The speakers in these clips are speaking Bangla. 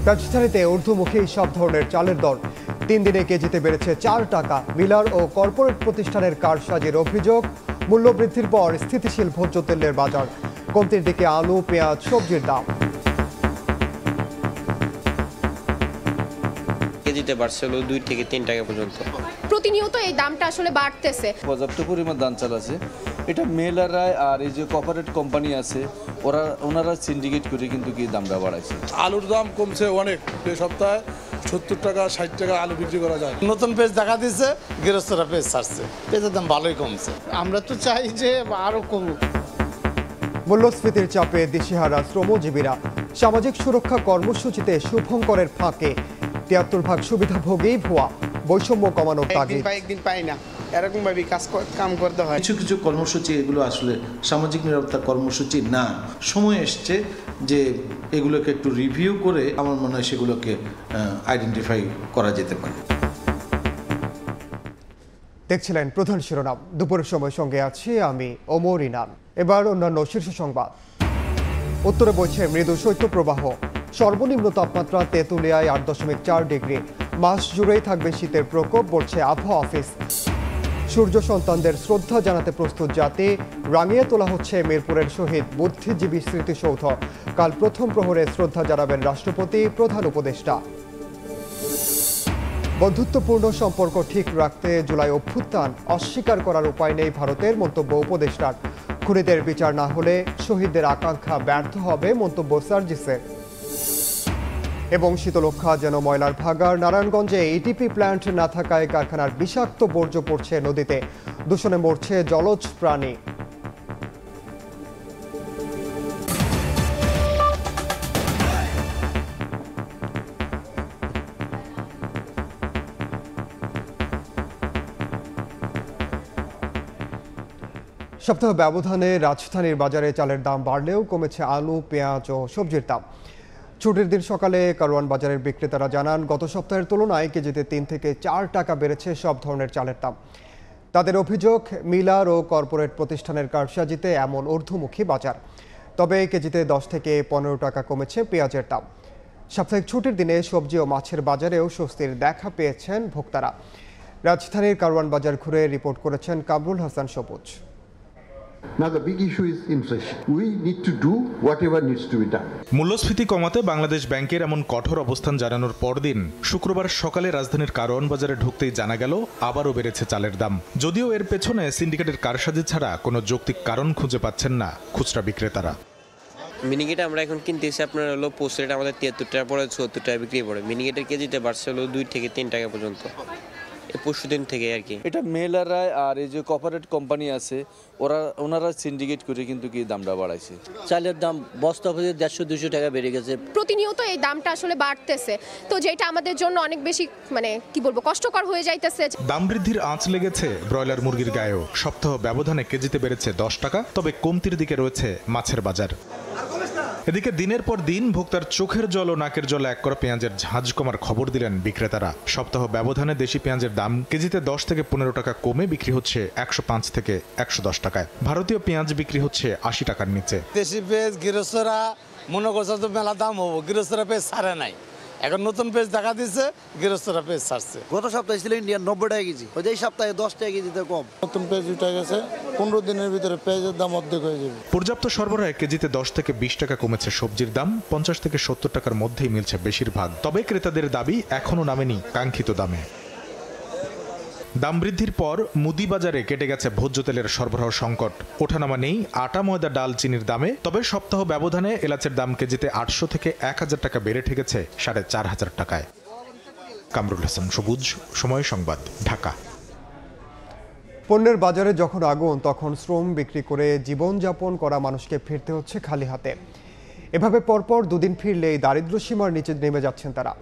রাজধানীতে ঊর্ধ্বমুখী সব ধরনের চালের দর 3 দিনে কেজিতে বেড়েছে 4 টাকা। মিলার ও কর্পোরেট প্রতিষ্ঠানের কারসাজির অভিযোগ। মূল্যবৃদ্ধির পর স্থিতিশীল ভোজ্য তেলের বাজার। কমতির দিকে আলু, পেঁয়াজ, সবজির দাম। কেজিতে বাড়ছে 2 থেকে 3 টাকা পর্যন্ত। প্রতিনিয়ত এই দামটা আসলে বাড়তেছে। পর্যাপ্ত পরিমাণ ধান চাল আছে, এটা মেলার আর এই যে কর্পোরেট কোম্পানি আছে ওনারা সিন্ডিকেট করে কিন্তু কি দামটা বাড়াইছে। আলুর দাম কমছে অনেক, এই সপ্তাহে 70 টাকা 60 টাকা আলু বিক্রি করা যায়। নতুন পেজ দেখা দিচ্ছে, গৃহস্থরা পেজ ছাড়ছে, পেজের দাম ভালোই কমছে। আমরা তো চাই যে আরো কমুক। মূল্যস্ফীতির চাপে দিশেহারা শ্রমজীবীরা। সামাজিক সুরক্ষা কর্মসূচিতে শুভঙ্করের ফাঁকে 73% সুবিধাভোগী ভুয়া। বৈষম্য কমানোর তাগিদ। একদিন পাই না, এরকম ভাবে কাম করতে হয়। কিছু কিছু কর্মসূচি এগুলো আসলে সামাজিক নিরাপত্তা কর্মসূচি না। সময় এসছে যে এগুলোকে একটু রিভিউ করে আমার মনে হয় সেগুলোকে আইডেন্টিফাই করা যেতে পারে। দেখছিলেন প্রধান শিরোনাম। দুপুরের সময় সঙ্গে আছি আমি ওমর ইনাম। এবার অন্যান্য শীর্ষ সংবাদ। উত্তরে বইছে মৃদু শৈত্যপ্রবাহ। সর্বনিম্ন তাপমাত্রা তেঁতুলিয়ায় 8.4 ডিগ্রি। মাস জুড়েই থাকবে শীতের প্রকোপ, বলছে আবহাওয়া অফিস। সূর্য সন্তানদের শ্রদ্ধা জানাতে প্রস্তুত জাতি। রাঙিয়ে তোলা হচ্ছে মিরপুরের শহীদ বুদ্ধিজীবী স্মৃতিসৌধ। কাল প্রথম প্রহরে শ্রদ্ধা জানাবেন রাষ্ট্রপতি, প্রধান উপদেষ্টা। বন্ধুত্বপূর্ণ সম্পর্ক ঠিক রাখতে জুলাই অভ্যুত্থান অস্বীকার করার উপায় নেই ভারতের, মন্তব্য উপদেষ্টার। খুনিদের বিচার না হলে শহীদদের আকাঙ্ক্ষা ব্যর্থ হবে, মন্তব্য সার্জিসের। এবং শীতলক্ষা যেন ময়লার ভাগাড়। নারায়ণগঞ্জে এটিপি প্ল্যান্ট না থাকায় কারখানার বিষাক্ত বর্জ্য পড়ছে নদীতে। দূষণে মরছে জলজ প্রাণী। সপ্তাহ ব্যবধানে রাজধানীর বাজারে চালের দাম বাড়লেও কমেছে আলু, পেঁয়াজ ও সবজির দাম। ছুটির দিন সকালে কারওয়ান বাজারের বিক্রেতারা জানান, গত সপ্তাহের তুলনায় কেজিতে 3 থেকে 4 টাকা বেড়েছে সব ধরনের চালের দাম। তাদের অভিযোগ, মিলার ও কর্পোরেট প্রতিষ্ঠানের কারসাজিতে এমন ঊর্ধ্বমুখী বাজার। তবে কেজিতে 10 থেকে 15 টাকা কমেছে পেঁয়াজের দাম। সাপ্তাহিক ছুটির দিনে সবজি ও মাছের বাজারেও স্বস্তির দেখা পেয়েছেন ভোক্তারা। রাজধানীর কারওয়ান বাজার ঘুরে রিপোর্ট করেছেন কামরুল হাসান সবুজ। Now the big issue is inflation. We need to do whatever needs to be done. মূল্যস্ফীতি কমাতে বাংলাদেশ ব্যাংকের এমন কঠোর অবস্থান জানানোর পরদিন শুক্রবার সকালে রাজধানীর কারওয়ান বাজারে ঢুকতেই জানা গেল আবারও বেড়েছে চালের দাম। যদিও এর পেছনে সিন্ডিকেটের কারসাজি ছাড়া কোনো যৌক্তিক কারণ খুঁজে পাচ্ছেন না খুচরা বিক্রেতারা। মিনিকেট আমরা এখন কিনতেছি আপনার পোস্ট রেট আমাদের 73 টাকা পড়ে 74 টাকা বিক্রি পড়ে। মিনিকেটের কেজিতে বাড়ছে 2 থেকে 3 টাকা পর্যন্ত পরশুদিন থেকে আর কি। এটা মেলার আর এই যে কর্পোরেট কোম্পানি আছে ওনারা সিন্ডিকেট করে কিন্তু কি দামটা বাড়াইছে। চালের দাম বস্তা প্রতি 150-200 টাকা বেড়ে গেছে। প্রতিনিয়ত এই দামটা আসলে বাড়তেছে, তো যেটা আমাদের জন্য অনেক বেশি কষ্টকর হয়ে যাইতেছে। দাম বৃদ্ধির আঁচ লেগেছে ব্রয়লার মুরগির গায়েও। সপ্তাহ ব্যবধানে কেজিতে বেড়েছে 10 টাকা। তবে কমতির দিকে রয়েছে মাছের বাজার। এদিকে দিনের পর দিন ভোক্তার চোখের জল ও নাকের জল এক করা পেঁয়াজের ঝাঁজ কমার খবর দিলেন বিক্রেতারা। সপ্তাহ ব্যবধানে দেশি পেঁয়াজের দাম কেজিতে 10 থেকে 15 টাকা কমে বিক্রি হচ্ছে 105 থেকে 110 টাকায়। ভারতীয় পেঁয়াজ বিক্রি হচ্ছে 80 টাকার নিচে। দেশি পেজ গৃহস্থরা মনে করছে তো মেলা দাম হবো, গৃহস্থরা পেজ ছাড়ে নাই। এখন নতুন পেজ দেখা দিচ্ছে, গৃহস্থরা পেজ ছাড়ছে। গত সপ্তাহে ছিল ইন্ডিয়ান 90 টাকা কেজি, এই সপ্তাহে 10 টাকা কেজিতে কম। নতুন পেজ উঠে গেছে, 15 দিনের ভিতরে পেঁয়াজের দাম অর্ধেক হয়ে যাবে। পর্যাপ্ত সরবরাহে কেজিতে 10 থেকে 20 টাকা কমেছে সবজির দাম। 50 থেকে 70 টাকার মধ্যেই মিলছে বেশিরভাগ। তবে ক্রেতাদের দাবি এখনও নামেনি কাঙ্ক্ষিত দামে। দাম বৃদ্ধির পর মুদি বাজারে কেটে গেছে ভোজ্য তেলের সরবরাহ সংকট। ওঠানামা নেই আটা, ময়দা, ডাল, চিনির দামে। তবে সপ্তাহ ব্যবধানে এলাচের দাম কেজিতে 800 থেকে 1000 টাকা বেড়ে ঠেকেছে 4500 টাকায়। কামরুল হাসান সবুজ, সময় সংবাদ, ঢাকা। পণ্যের বাজারে যখন আগুন, তখন শ্রম বিক্রি করে জীবনযাপন করা মানুষকে ফিরতে হচ্ছে খালি হাতে। এভাবে পরপর দুদিন ফিরলেই দারিদ্র্য সীমার নিচে নেমে যাচ্ছেন তারা।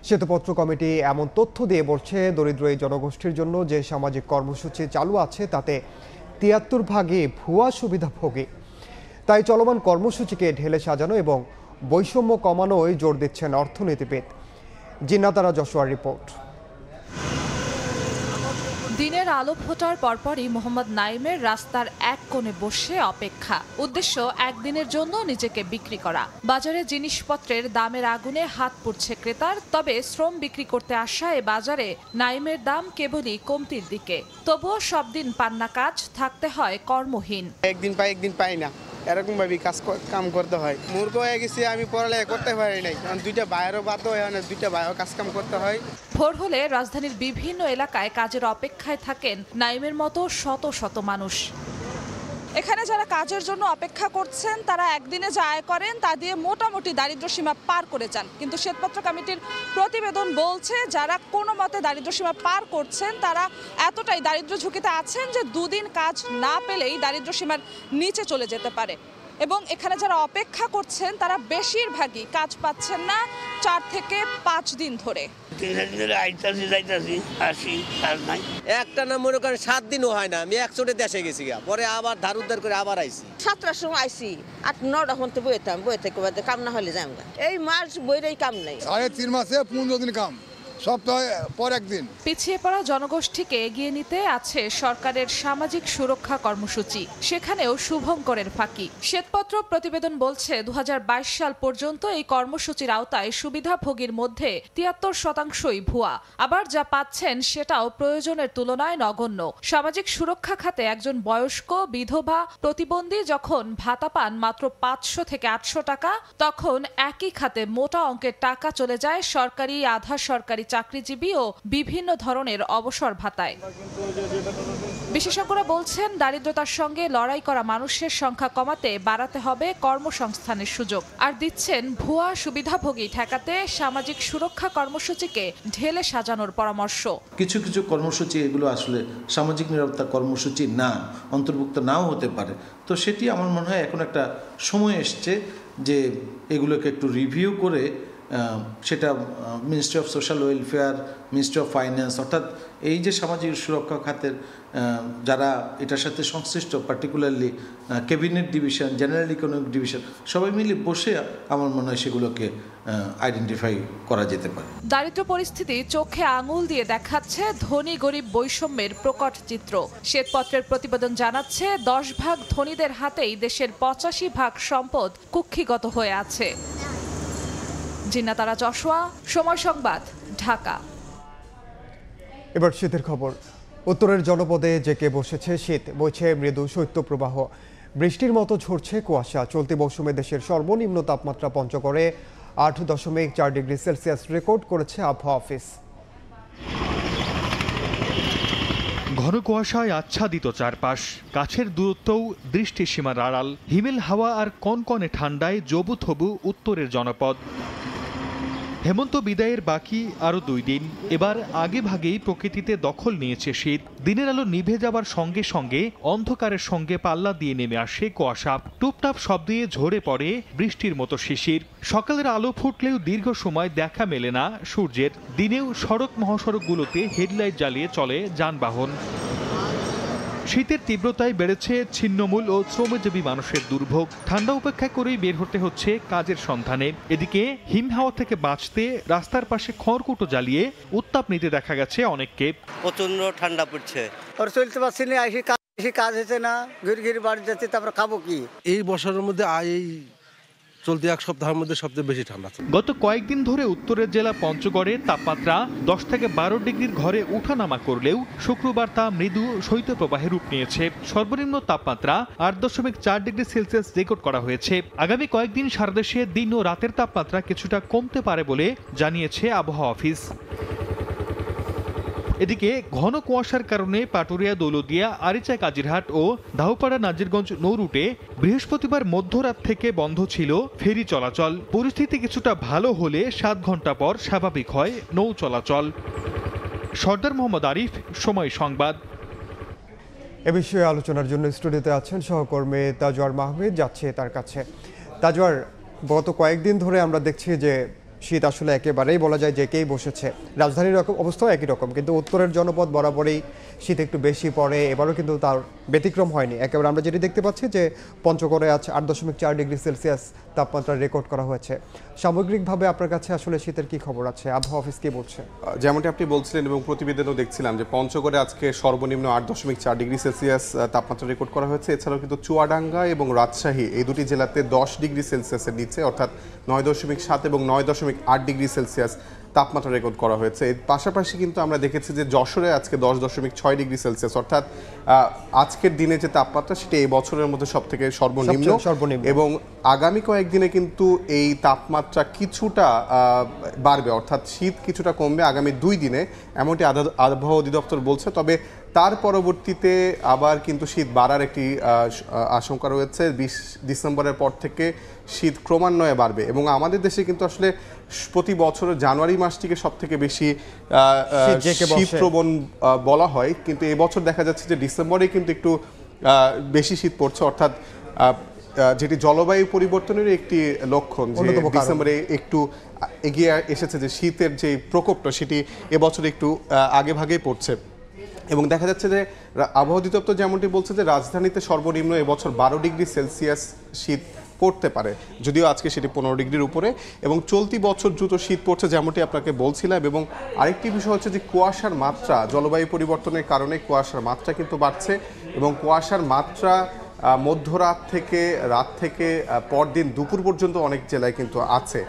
শ্বেতপত্র কমিটি এমন তথ্য দিয়ে বলছে, দরিদ্র এই জনগোষ্ঠীর জন্য যে সামাজিক কর্মসূচি চালু আছে তাতে 73% ভুয়া সুবিধাভোগী। তাই চলমান কর্মসূচিকে ঢেলে সাজানো এবং বৈষম্য কমানোয় জোর দিচ্ছেন অর্থনীতিবিদ। জিন্নাতারা জশোয়ার রিপোর্ট। দিনের আলো ফোটার পরপরই মোহাম্মদ নাইমের রাস্তার এক কোণে বসে অপেক্ষা। উদ্দেশ্য একদিনের জন্য নিজেকে বিক্রি করা। বাজারে জিনিসপত্রের দামের আগুনে হাত পুড়ছে ক্রেতার, তবে শ্রম বিক্রি করতে আসা এ বাজারে নাইমের দাম কেবলই কমতির দিকে। তবুও সব দিন পান না কাজ, থাকতে হয় কর্মহীন। একদিন পাই একদিন পাই না, এরকম ভাবে কাম করতে হয়। মূর্খ হয়ে গেছি, আমি পড়ালেখা করতে পারি নাই, কারণ দুইটা বাইরেও বাধ্য হয় না, দুইটা বাইরেও কাম করতে হয়। ভোর হলে রাজধানীর বিভিন্ন এলাকায় কাজের অপেক্ষায় থাকেন নাইমের মতো শত শত মানুষ। এখানে যারা কাজের জন্য অপেক্ষা করছেন তারা একদিনে যা আয় করেন তা দিয়ে মোটামুটি দারিদ্র্যসীমা পার করে যান। কিন্তু শ্বেতপত্র কমিটির প্রতিবেদন বলছে যারা কোনো মতে দারিদ্র্যসীমা পার করছেন তারা এতটাই দারিদ্র ঝুঁকিতে আছেন যে দুদিন কাজ না পেলেই দারিদ্র্যসীমার নিচে চলে যেতে পারে। এবং এখানে যারা অপেক্ষা করছেন তারা বেশিরভাগই কাজ পাচ্ছেন না 4 থেকে 5 দিন ধরে। একটা না মনে করেন 7 দিনও হয় না, আমি 100 দেশে গেছি, পরে আবার ধার উদ্ধার করে আবার আইছি। 7টার সময় আইছি, 8-9টা ঘন্টা বই থেকে কাম না হলে যাই। এই মাস বইরেই কাম নাই। 3.5 মাসে 15 দিন কাম, সপ্তাহে পর একদিন। পিছিয়ে পড়া জনগোষ্ঠীকে এগিয়ে নিতে আছে সরকারের সামাজিক সুরক্ষা কর্মসূচি, সেখানেও শুভঙ্করের ফাঁকি। শ্বেতপত্র প্রতিবেদন বলছে 2022 সাল পর্যন্ত এই কর্মসূচির আওতায় সুবিধাভোগীর মধ্যে 73% ভুয়া, আবার যা পাচ্ছেন সেটাও প্রয়োজনের তুলনায় নগণ্য। সামাজিক সুরক্ষা খাতে একজন বয়স্ক, বিধবা, প্রতিবন্ধী যখন ভাতা পান মাত্র 500 থেকে 800 টাকা, তখন একই খাতে মোটা অঙ্কের টাকা চলে যায় সরকারি, আধা সরকারি, চাকরিজীবী ও বিভিন্ন ধরনের অবসর ভাতায়। বিশেষজ্ঞরা বলছেন দারিদ্রতার সঙ্গে লড়াই করা মানুষের সংখ্যা কমাতে বাড়াতে হবে কর্মসংস্থানের সুযোগ, আর দিচ্ছেন ভুয়া সুবিধাভোগী ঠেকাতে সামাজিক সুরক্ষা কর্মসূচিকে ঢেলে সাজানোর পরামর্শ। কিছু কিছু কর্মসূচি এগুলো আসলে সামাজিক নিরাপত্তা কর্মসূচি না, অন্তর্ভুক্ত নাও হতে পারে। তো সেটি আমার মনে হয় এখন একটা সময় এসছে যে এগুলোকে একটু রিভিউ করে সেটা ministry of social welfare, ministry of finance, অর্থাৎ এই যে সামাজিক সুরক্ষা খাতের যারা এটার সাথে সংশ্লিষ্ট, particularly cabinet division, general economic division, সবাই মিলে বসে আমার মনে হয় সেগুলোকে আইডেন্টিফাই করা যেতে পারে। দারিদ্র পরিস্থিতি চোখে আঙুল দিয়ে দেখাচ্ছে ধনী গরিব বৈষম্যের প্রকট চিত্র। শ্বেতপত্রের প্রতিবেদন জানাচ্ছে 10 ভাগ ধনীদের হাতেই দেশের 85 ভাগ সম্পদ কুক্ষিগত হয়ে আছে। জিন্নাতারা যশোয়া, সময় সংবাদ, ঢাকা। এবার শীতের খবর। উত্তরের জনপদে জেঁকে বসেছে শীত, বইছে মৃদু শৈত্যপ্রবাহ, বৃষ্টির মতো ঝরছে কুয়াশা। চলতি মৌসুমে দেশের সর্বনিম্ন তাপমাত্রা পঞ্চগড়ে 8.4 ডিগ্রি সেলসিয়াস রেকর্ড করেছে আবহাওয়া অফিস। ঘন কুয়াশায় আচ্ছাদিত চারপাশ, কাছের দূরত্বও দৃষ্টিসীমার আড়াল। হিমেল হাওয়া আর কনকনে ঠান্ডায় জবুথবু উত্তরের জনপদ। হেমন্ত বিদায়ের বাকি আরও 2 দিন। এবার আগে ভাগেই প্রকৃতিতে দখল নিয়েছে শীত। দিনের আলো নিভে যাবার সঙ্গে সঙ্গে অন্ধকারের সঙ্গে পাল্লা দিয়ে নেমে আসে কুয়াশা। টুপটাপ শব্দে ঝরে পড়ে বৃষ্টির মতো শিশির। সকালের আলো ফুটলেও দীর্ঘ সময় দেখা মেলে না সূর্যের। দিনেও সড়ক মহাসড়কগুলোতে হেডলাইট জ্বালিয়ে চলে যানবাহন। শীতের তীব্রতায় বেড়েছে ছিন্নমূল ও শ্রমজীবী মানুষের দুর্ভোগ। ঠান্ডা উপেক্ষা করেই বের হতে হচ্ছে কাজের সন্ধানে। এদিকে হিমহাওয়া থেকে বাঁচতে রাস্তার পাশে খড়কুটো জ্বালিয়ে উত্তাপ নিতে দেখা গেছে অনেককে। প্রচন্ড ঠান্ডা পড়ছে, চলতে পারছি না, কাজ হচ্ছে না, ঘুরে বাড়ি যাচ্ছে, তারপরে খাবো কি? এই বছরের মধ্যে এই চলতি 1 সপ্তাহের মধ্যে সবচেয়ে বেশি ঠান্ডা। গত কয়েকদিন ধরে উত্তরের জেলা পঞ্চগড়ে তাপমাত্রা 10 থেকে 12 ডিগ্রির ঘরে ওঠানামা করলেও শুক্রবার তা মৃদু শৈত্যপ্রবাহে রূপ নিয়েছে। সর্বনিম্ন তাপমাত্রা 8.4 ডিগ্রি সেলসিয়াস রেকর্ড করা হয়েছে। আগামী কয়েকদিন সারা দেশে দিন ও রাতের তাপমাত্রা কিছুটা কমতে পারে বলে জানিয়েছে আবহাওয়া অফিস। এদিকে ঘন কুয়াশার কারণে পাটুরিয়া, দৌলতদিয়া, আরিচা, কাজিরহাট ও দাউপাড়া, নাজিরগঞ্জ নৌ রুটে বৃহস্পতিবার মধ্যরাত থেকে বন্ধ ছিল ফেরি চলাচল। পরিস্থিতি কিছুটা ভালো হলে 7 ঘন্টা পর স্বাভাবিক হয় নৌ চলাচল। সর্দার মোহাম্মদ আরিফ, সময় সংবাদ। এ বিষয়ে আলোচনার জন্য স্টুডিওতে আছেন সহকর্মী তাজওয়ার মাহমুদ, যাচ্ছে তার কাছে। তাজওয়ার, গত কয়েকদিন ধরে আমরা দেখছি যে শীত আসলে একেবারেই বলা যায় জেঁকেই বসেছে। রাজধানীর অবস্থাও একই রকম, কিন্তু উত্তরের জনপদ বরাবরই শীত একটু বেশি পড়ে, এবারও কিন্তু তার ব্যতিক্রম হয়নি। একেবারে আমরা যেটি দেখতে পাচ্ছি যে পঞ্চগড়ে আছে 8.4 ডিগ্রি সেলসিয়াস তাপমাত্রা রেকর্ড করা হয়েছে। সামগ্রিকভাবে আপনার কাছে আসলে শীতের কি খবর আছে, আবহাওয়া অফিস কি বলছে? যেমনটি আপনি বলছিলেন এবং প্রতিবেদনও দেখছিলাম যে পঞ্চগড়ে আজকে সর্বনিম্ন 8.4 ডিগ্রি সেলসিয়াস তাপমাত্রা রেকর্ড করা হয়েছে। এছাড়াও কিন্তু চুয়াডাঙ্গা এবং রাজশাহী এই দুটি জেলাতে 10 ডিগ্রি সেলসিয়াসের নিচে অর্থাৎ 9.7 এবং 9.8 ডিগ্রি সেলসিয়াস তাপমাত্রা রেকর্ড করা হয়েছে। এর পাশাপাশি কিন্তু আমরা দেখেছি যে যশোরে আজকে 10.6 ডিগ্রি সেলসিয়াস অর্থাৎ আজকের দিনে যে তাপমাত্রা সেটা এই বছরের মধ্যে সবথেকে সর্বনিম্ন এবং আগামী কয়েকদিনে কিন্তু এই তাপমাত্রা কিছুটা বাড়বে অর্থাৎ শীত কিছুটা কমবে আগামী 2 দিনে, এমনটি আবহাওয়া অধিদপ্তর বলছে। তবে তার পরবর্তীতে আবার কিন্তু শীত বাড়ার একটি আশঙ্কা রয়েছে। 20 ডিসেম্বরের পর থেকে শীত ক্রমান্বয়ে বাড়বে এবং আমাদের দেশে কিন্তু আসলে প্রতি বছর জানুয়ারি মাসটিকে সবথেকে বেশি শীতপ্রবণ বলা হয়, কিন্তু এবছর দেখা যাচ্ছে যে ডিসেম্বরে কিন্তু একটু বেশি শীত পড়ছে অর্থাৎ যেটি জলবায়ু পরিবর্তনের একটি লক্ষণ যে ডিসেম্বরে একটু এগিয়ে এসেছে যে শীতের যে প্রকোপটা সেটি এবছর একটু আগে ভাগেই পড়ছে। এবং দেখা যাচ্ছে যে আবহাওয়া অধিদপ্তর যেমনটি বলছে যে রাজধানীতে সর্বনিম্ন এবছর 12 ডিগ্রি সেলসিয়াস শীত পড়তে পারে, যদিও আজকে সেটি 15 ডিগ্রির উপরে এবং চলতি বছর দ্রুত শীত পড়ছে যেমনটি আপনাকে বলছিলাম। এবং আরেকটি বিষয় হচ্ছে যে কুয়াশার মাত্রা, জলবায়ু পরিবর্তনের কারণে কুয়াশার মাত্রা কিন্তু বাড়ছে এবং কুয়াশার মাত্রা মধ্যরাত থেকে রাত থেকে পরদিন দুপুর পর্যন্ত অনেক জেলায় কিন্তু আছে,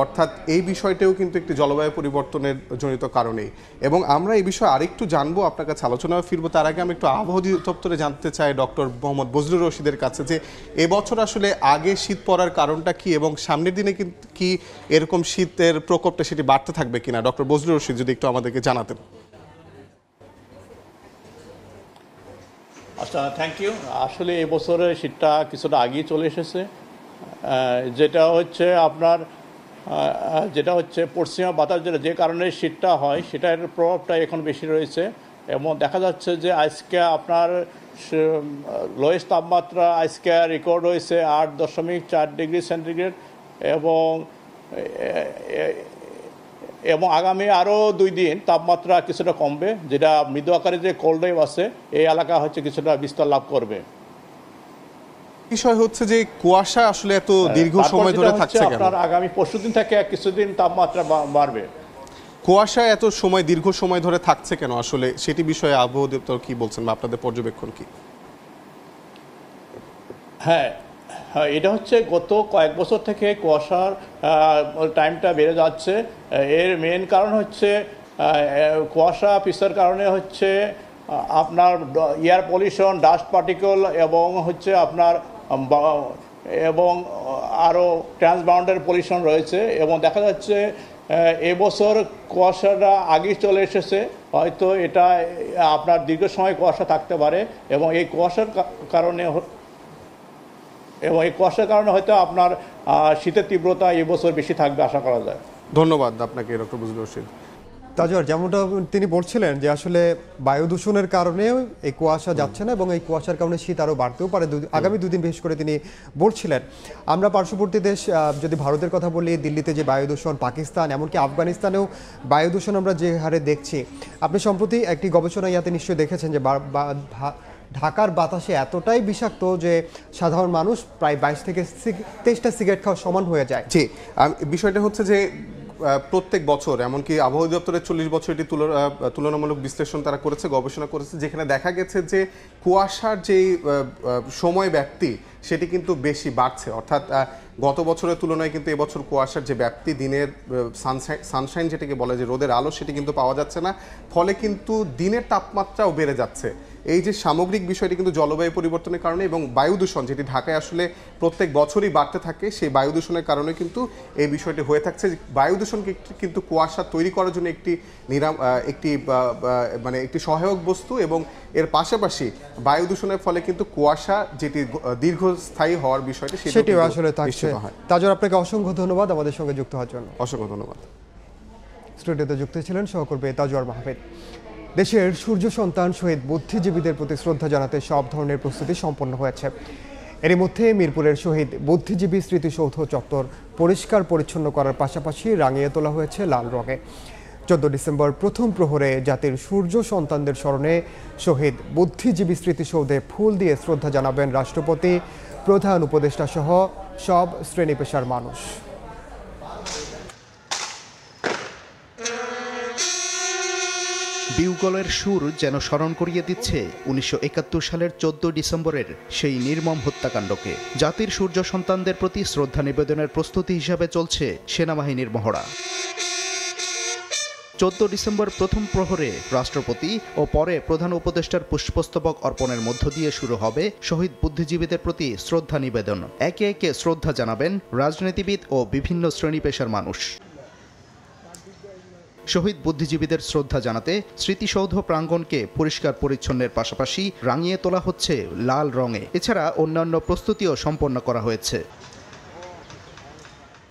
অর্থাৎ এই বিষয়টাও কিন্তু একটি জলবায়ু পরিবর্তনের জনিত কারণেই। এবং আমরা এই বিষয়ে আরেকটু জানবো, আপনার কাছে আলোচনায় ফিরবো। তার আগে আমি একটু আবহাওয়া অধিদপ্তরে জানতে চাই ডক্টর মোহাম্মদ বজলুর রশিদের কাছে যে এবছর আসলে আগে শীত পড়ার কারণটা কি এবং সামনের দিনে কি এরকম শীতের প্রকোপটা সেটি বাড়তে থাকবে কিনা। ডক্টর বজলুর রশিদ যদি একটু আমাদেরকে জানাতেন। আচ্ছা, থ্যাংক ইউ। আসলে এবছরে শীতটা কিছুটা আগেই চলে এসেছে, যেটা হচ্ছে পশ্চিমা বাতাস যে কারণে শীতটা হয় সেটার প্রভাবটা এখন বেশি রয়েছে। এবং দেখা যাচ্ছে যে আজকে আপনার লোয়েস্ট তাপমাত্রা আজকে রেকর্ড হয়েছে 8.4 ডিগ্রি সেন্টিগ্রেড এবং আগামী আরও 2 দিন তাপমাত্রা কিছুটা কমবে, যেটা মৃদু আকারে যে কোল্ড ওয়েভ আছে এই এলাকা হচ্ছে কিছুটা বিস্তার লাভ করবে। বিষয় হচ্ছে যে কুয়াশা আসলে এত দীর্ঘ সময় ধরে থাকছে কেন? আপনার আগামী পরশুদিন থেকে কিছুদিন তাপমাত্রা বাড়বে। কুয়াশা এত সময় দীর্ঘ সময় ধরে থাকছে কেন আসলে সেটি বিষয়ে আবহাওয়া অধিদপ্তর কি বলছেন বা আপনাদের পর্যবেক্ষণ কি? হ্যাঁ, এটা হচ্ছে গত কয়েক বছর থেকে কুয়াশার টাইমটা বেড়ে যাচ্ছে। এর মেন কারণ হচ্ছে কুয়াশা পিসার কারণে হচ্ছে আপনার এয়ার পলিউশন, ডাস্ট পার্টিকেল এবং হচ্ছে আপনার এবং আরও ট্রান্সবাউন্ডার পলিউশন রয়েছে। এবং দেখা যাচ্ছে এবছর কুয়াশাটা আগেই চলে এসেছে, হয়তো এটা আপনার দীর্ঘ সময় কুয়াশা থাকতে পারে এবং এই কুয়াশার কারণে হয়তো আপনার শীতের তীব্রতা এবছর বেশি থাকবে আশা করা যায়। ধন্যবাদ আপনাকে ডক্টর বজলুর রশিদ। তাজওয়ার, যেমনটা তিনি বলছিলেন যে আসলে বায়ু দূষণের কারণে এই কুয়াশা যাচ্ছে না এবং এই কুয়াশার কারণে শীত আরও বাড়তেও পারে আগামী 2 দিন, বিশেষ করে তিনি বলছিলেন। আমরা পার্শ্ববর্তী দেশ যদি ভারতের কথা বলি, দিল্লিতে যে বায়ু দূষণ, পাকিস্তান এমনকি আফগানিস্তানেও বায়ু দূষণ আমরা যে হারে দেখছি। আপনি সম্প্রতি একটি গবেষণা ইয়াতে নিশ্চয়ই দেখেছেন যে ঢাকার বাতাসে এতটাই বিষাক্ত যে সাধারণ মানুষ প্রায় 22 থেকে 23টা সিগারেট খাওয়া সমান হয়ে যায়। জি, বিষয়টা হচ্ছে যে প্রত্যেক বছর এমনকি আবহাওয়া অধিদপ্তরের 40 বছর এটি তুলনামূলক বিশ্লেষণ তারা করেছে, গবেষণা করেছে, যেখানে দেখা গেছে যে কুয়াশার যেই সময় ব্যাপ্তি সেটি কিন্তু বেশি বাড়ছে। অর্থাৎ গত বছরের তুলনায় কিন্তু এবছর কুয়াশার যে ব্যাপ্তি, দিনের সানশাইন যেটাকে বলে যে রোদের আলো, সেটি কিন্তু পাওয়া যাচ্ছে না, ফলে কিন্তু দিনের তাপমাত্রাও বেড়ে যাচ্ছে। এই যে সামগ্রিক বিষয়টি কিন্তু জলবায়ু পরিবর্তনের কারণে এবং বায়ু দূষণ যেটি ঢাকায় আসলে প্রত্যেক বছরই বাড়তে থাকে, সেই বায়ু দূষণের কারণে কিন্তু এই বিষয়টি হয়ে থাকছে। বায়ু দূষণকে কিন্তু কুয়াশা তৈরি করার জন্য একটি সহায়ক বস্তু এবং এর পাশাপাশি বায়ু দূষণের ফলে কিন্তু কুয়াশা যেটি দীর্ঘস্থায়ী হওয়ার বিষয়টি সেটিও আসলে থাকছে। তাজওয়ার, আপনাকে অসংখ্য ধন্যবাদ আমাদের সঙ্গে যুক্ত হওয়ার জন্য। অসংখ্য ধন্যবাদ। স্টুডিওতে যুক্ত ছিলেন সহকর্মী তাজওয়ার মাহমুদ। দেশের সূর্য সন্তান শহীদ বুদ্ধিজীবীদের প্রতি শ্রদ্ধা জানাতে সব ধরনের প্রস্তুতি সম্পন্ন হয়েছে। এর মধ্যে মিরপুরের শহীদ বুদ্ধিজীবী স্মৃতিসৌধ চত্বর পরিষ্কার পরিচ্ছন্ন করার পাশাপাশি রাঙিয়ে তোলা হয়েছে লাল রঙে। 14 ডিসেম্বর প্রথম প্রহরে জাতির সূর্য সন্তানদের স্মরণে শহীদ বুদ্ধিজীবী স্মৃতিসৌধে ফুল দিয়ে শ্রদ্ধা জানাবেন রাষ্ট্রপতি, প্রধান উপদেষ্টা সহ সব শ্রেণী পেশার মানুষ। বিউগলের সুর যেন স্মরণ করিয়ে দিচ্ছে 1971 সালের 14 ডিসেম্বরের সেই নির্মম হত্যাকাণ্ডকে। জাতির সূর্য সন্তানদের প্রতি শ্রদ্ধা নিবেদনের প্রস্তুতি হিসাবে চলছে সেনাবাহিনীর মহড়া। 14 ডিসেম্বর প্রথম প্রহরে রাষ্ট্রপতি ও পরে প্রধান উপদেষ্টার পুষ্পস্তবক অর্পণের মধ্য দিয়ে শুরু হবে শহীদ বুদ্ধিজীবীদের প্রতি শ্রদ্ধা নিবেদন। একে একে শ্রদ্ধা জানাবেন রাজনীতিবিদ ও বিভিন্ন শ্রেণী পেশার মানুষ। শহীদ বুদ্ধিজীবীদের শ্রদ্ধা জানাতে স্মৃতিসৌধ প্রাঙ্গণকে পরিষ্কার পরিচ্ছন্নের পাশাপাশি রাঙিয়ে তোলা হচ্ছে লাল রঙে। এছাড়া অন্যান্য প্রস্তুতিও সম্পন্ন করা হয়েছে।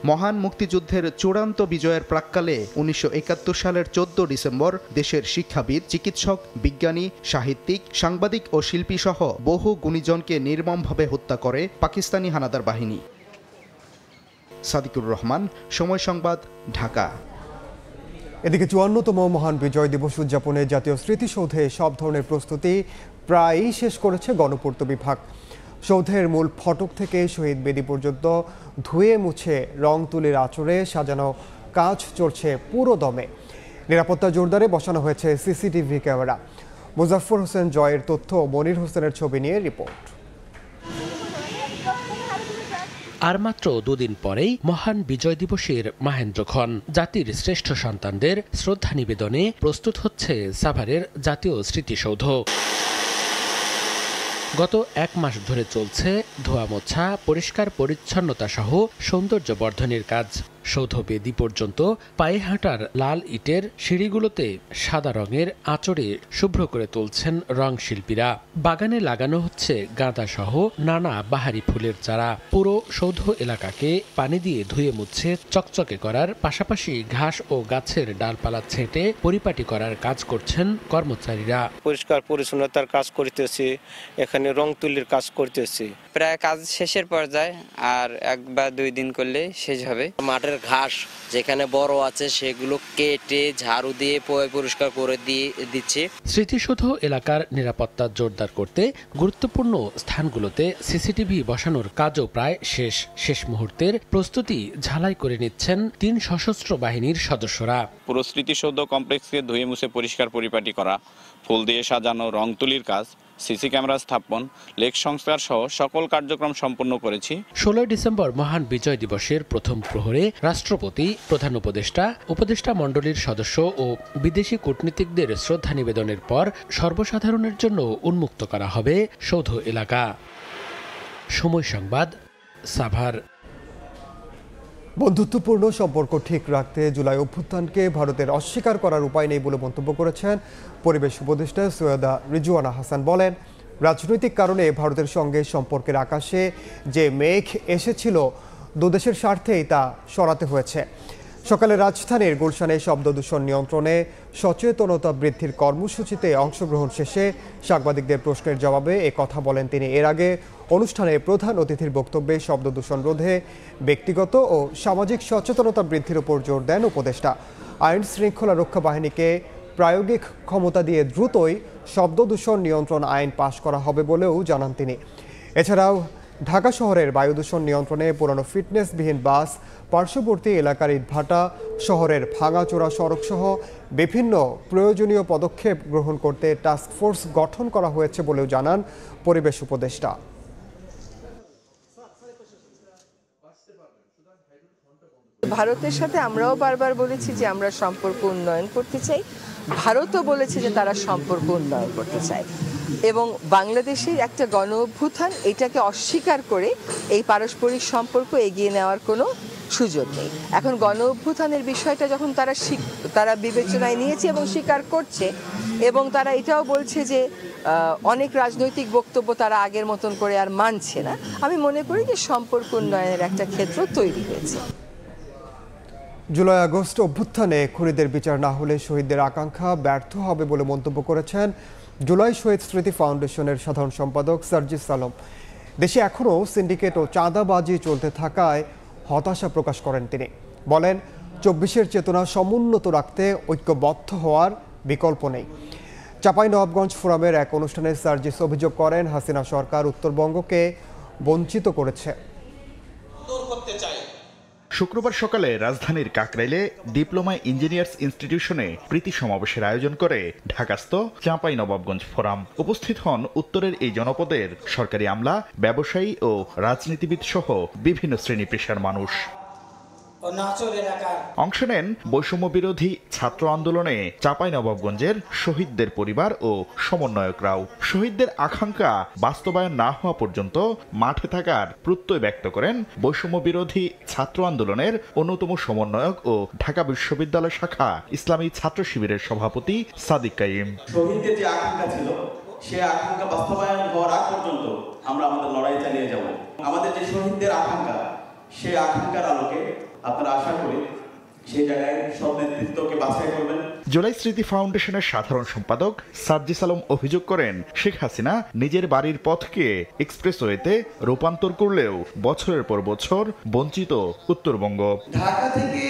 মহান মুক্তিযুদ্ধের চূড়ান্ত বিজয়ের প্রাক্কালে 1971 সালের 14 ডিসেম্বর দেশের শিক্ষাবিদ, চিকিৎসক, বিজ্ঞানী, সাহিত্যিক, সাংবাদিক ও শিল্পী সহ বহু গুণীজনকে নির্মমভাবে হত্যা করে পাকিস্তানি হানাদার বাহিনী। সাদিকুর রহমান, সময় সংবাদ, ঢাকা। এদিকে 54তম মহান বিজয় দিবস উদযাপনে জাতীয় স্মৃতিসৌধে সব ধরনের প্রস্তুতি প্রায়ই শেষ করেছে গণপূর্ত বিভাগ। সৌধের মূল ফটক থেকে শহীদ বেদি পর্যন্ত ধুয়ে মুছে রং তুলির আঁচড়ে সাজানো কাজ চলছে পুরো দমে। নিরাপত্তা জোরদারে বসানো হয়েছে সিসিটিভি ক্যামেরা। মুজাফফর হোসেন জয়ের তথ্য, মনির হোসেনের ছবি নিয়ে রিপোর্ট। আর মাত্র দুদিন পরেই মহান বিজয় দিবসের মাহেন্দ্রক্ষণ। জাতির শ্রেষ্ঠ সন্তানদের শ্রদ্ধা নিবেদনে প্রস্তুত হচ্ছে সাভারের জাতীয় স্মৃতিসৌধ। গত এক মাস ধরে চলছে ধোয়া মোছা, পরিষ্কার পরিচ্ছন্নতা সহ সৌন্দর্য বর্ধনের কাজ। সৌধ বেদি পর্যন্ত পায়ে হাঁটার লাল ইটের সিঁড়িগুলোতে সাদা রঙের আঁচড়ে শুভ্র করে তুলছেন রং শিল্পীরা। বাগানে লাগানো হচ্ছে গাঁদা সহ নানা বাহারি ফুলের চারা। পুরো সৌধ এলাকাকে পানি দিয়ে ধুয়ে মুছে চকচকে করার পাশাপাশি ঘাস ও গাছের ডালপালা ছেঁটে পরিপাটি করার কাজ করছেন কর্মচারীরা। পরিষ্কার পরিচ্ছন্নতার কাজ করতেছি, এখানে রং তুলির কাজ করতেছি। প্রায় কাজ শেষের পর্যায়ে, আর 1 বা 2 দিন করলে শেষ হবে। মাঠের ঘাস যেখানে বড় আছে সেগুলো কেটে ঝাড়ু দিয়ে পরিষ্কার করে দিচ্ছে। স্মৃতিসৌধ এলাকার নিরাপত্তা জোরদার করতে গুরুত্বপূর্ণ স্থানগুলোতে সিসিটিভি বসানোর কাজও প্রায় শেষ মুহূর্তের প্রস্তুতি ঝালাই করে নিচ্ছেন 3 সশস্ত্র বাহিনীর সদস্যরা। পুরো স্মৃতিসৌধ কমপ্লেক্সকে ধুয়ে মুছে পরিষ্কার পরিপাটি করা, ফুল দিয়ে সাজানো, রং তুলির কাজ, সিসি ক্যামেরা স্থাপন, লেক সংস্কার সহ সকল কার্যক্রম সম্পন্ন করেছি। 16 ডিসেম্বর মহান বিজয় দিবসের প্রথম প্রহরে রাষ্ট্রপতি, প্রধান উপদেষ্টা মণ্ডলীর সদস্য ও বিদেশি কূটনীতিকদের শ্রদ্ধা নিবেদনের পর সর্বসাধারণের জন্য উন্মুক্ত করা হবে সৌধ এলাকা। সময় সংবাদ, সাভার। বন্ধুত্বপূর্ণ সম্পর্ক ঠিক রাখতে জুলাই অভ্যুত্থানকে ভারতের অস্বীকার করার উপায় নেই বলে মন্তব্য করেছেন পরিবেশ উপদেষ্টা সৈয়দা রিজওয়ানা হাসান। বলেন, রাজনৈতিক কারণে ভারতের সঙ্গে সম্পর্কের আকাশে যে মেঘ এসেছিল দুদেশের স্বার্থেই তা সরাতে হয়েছে। সকালে রাজধানীর গুলশানে শব্দ দূষণ নিয়ন্ত্রণে সচেতনতা বৃদ্ধির কর্মসূচিতে অংশগ্রহণ শেষে সাংবাদিকদের প্রশ্নের জবাবে এ কথা বলেন তিনি। এর আগে অনুষ্ঠানে প্রধান অতিথির বক্তব্যে শব্দ দূষণ রোধে ব্যক্তিগত ও সামাজিক সচেতনতা বৃদ্ধির উপর জোর দেন উপদেষ্টা। আইন শৃঙ্খলা রক্ষা বাহিনীকে প্রায়োগিক ক্ষমতা দিয়ে দ্রুতই শব্দ দূষণ নিয়ন্ত্রণ আইন পাশ করা হবে বলেও জানান তিনি। এছাড়াও ঢাকা শহরের বায়ু দূষণ নিয়ন্ত্রণে পুরনো ফিটনেসবিহীন বাস, পার্শ্ববর্তী এলাকার ইটভাটা, শহরের ভাঙাচোরা সড়কসহ বিভিন্ন প্রয়োজনীয় পদক্ষেপ গ্রহণ করতে টাস্কফোর্স গঠন করা হয়েছে বলেও জানান পরিবেশ উপদেষ্টা। ভারতের সাথে আমরাও বারবার বলেছি যে আমরা সম্পর্ক উন্নয়ন করতে চাই, ভারতও বলেছে যে তারা সম্পর্ক উন্নয়ন করতে চায়, এবং বাংলাদেশের একটা গণ অভ্যুত্থান এটাকে অস্বীকার করে এই পারস্পরিক সম্পর্ক এগিয়ে নেওয়ার কোনো সুযোগ নেই। এখন গণ অভ্যুত্থানের বিষয়টা যখন তারা বিবেচনায় নিয়েছে এবং স্বীকার করছে, এবং তারা এটাও বলছে যে অনেক রাজনৈতিক বক্তব্য তারা আগের মতন করে আর মানছে না, আমি মনে করি যে সম্পর্ক উন্নয়নের একটা ক্ষেত্র তৈরি হয়েছে। জুলাই আগস্ট অভ্যুত্থানে খুনিদের বিচার না হলে শহীদদের আকাঙ্ক্ষা ব্যর্থ হবে বলে মন্তব্য করেছেন জুলাই শহীদ স্মৃতি ফাউন্ডেশনের সাধারণ সম্পাদক সার্জিস আলম। দেশে এখনও সিন্ডিকেট ও চাঁদাবাজি চলতে থাকায় হতাশা প্রকাশ করেন তিনি। বলেন, 24-এর চেতনা সমুন্নত রাখতে ঐক্যবদ্ধ হওয়ার বিকল্প নেই। চাঁপাইনবাবগঞ্জ ফোরামের এক অনুষ্ঠানে সার্জিস অভিযোগ করেন, হাসিনা সরকার উত্তরবঙ্গকে বঞ্চিত করেছে। শুক্রবার সকালে রাজধানীর কাকরাইলে ডিপ্লোমা ইঞ্জিনিয়ার্স ইনস্টিটিউশনে প্রীতি সমাবেশের আয়োজন করে ঢাকাস্থ চাঁপাইনবাবগঞ্জ ফোরাম। উপস্থিত হন উত্তরের এই জনপদের সরকারি আমলা, ব্যবসায়ী ও রাজনীতিবিদ সহ বিভিন্ন শ্রেণী পেশার মানুষ। অংশ নেন বৈষম্য বিরোধী ছাত্র আন্দোলনে চাঁপাইনবাবগঞ্জের শহীদদের পরিবার ও সমন্বয়করাও। শহীদদের আকাঙ্ক্ষা বাস্তবায়ন না হওয়া পর্যন্ত মাঠে থাকার প্রত্যয় ব্যক্ত করেন বৈষম্য বিরোধী ছাত্র আন্দোলনের অন্যতম সমন্বয়ক ও ঢাকা বিশ্ববিদ্যালয় শাখা ইসলামী ছাত্র শিবিরের সভাপতি সাদিক কাইম। শহীদদের যে আকাঙ্ক্ষা ছিল সে আকাঙ্ক্ষা বাস্তবায়ন হওয়ার আগ পর্যন্ত আমরা আমাদের লড়াই চালিয়ে যাব। আমাদের যে শহীদদের আকাঙ্ক্ষা সে আকাঙ্ক্ষার আলোকে আপনারা আশা করি সেই জায়গায় সব নেতৃত্বকে বাছাই করবেন। জুলাই স্মৃতি ফাউন্ডেশনের সাধারণ সম্পাদক সার্জিস আলম অভিযোগ করেন, শেখ হাসিনা নিজের বাড়ির পথকে এক্সপ্রেসওয়েতে রূপান্তর করলেও বছরের পর বছর বঞ্চিত উত্তরবঙ্গ। ঢাকা থেকে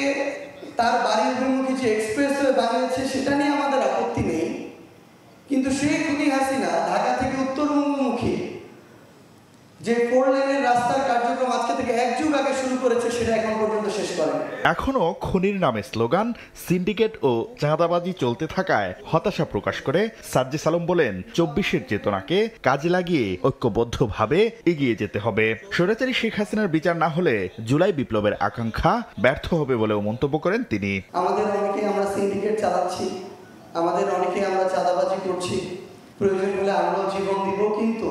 তার বাড়ির অভিমুখী যে এক্সপ্রেসওয়ে বানিয়েছে সেটা নিয়ে আমাদের আপত্তি নেই, কিন্তু শেখ হাসিনা ঢাকা থেকে উত্তরবঙ্গমুখী যে 4 লেনের রাস্তার কার্যক্রম আজকে থেকে 1 যুগ আগে শুরু করেছে সেটা এখন পর্যন্ত শেষ করেন। এখনো খনির নামে স্লোগান, সিন্ডিকেট ও চাঁদাবাজি চলতে থাকায় হতাশা প্রকাশ করে সার্জিস আলম বলেন, 24-এর চেতনাকে কাজে লাগিয়ে ঐক্যবদ্ধভাবে এগিয়ে যেতে হবে। স্বৈরাচারী শেখ হাসিনার বিচার না হলে জুলাই বিপ্লবের আকাঙ্ক্ষা ব্যর্থ হবে বলেও মন্তব্য করেন তিনি। আমাদের অনেকে আমরা সিন্ডিকেট চালাচ্ছি, আমাদের অনেকে আমরা চাঁদাবাজি করছি, প্রয়োজন হলে আমরাও জীবন দিব, কিন্তু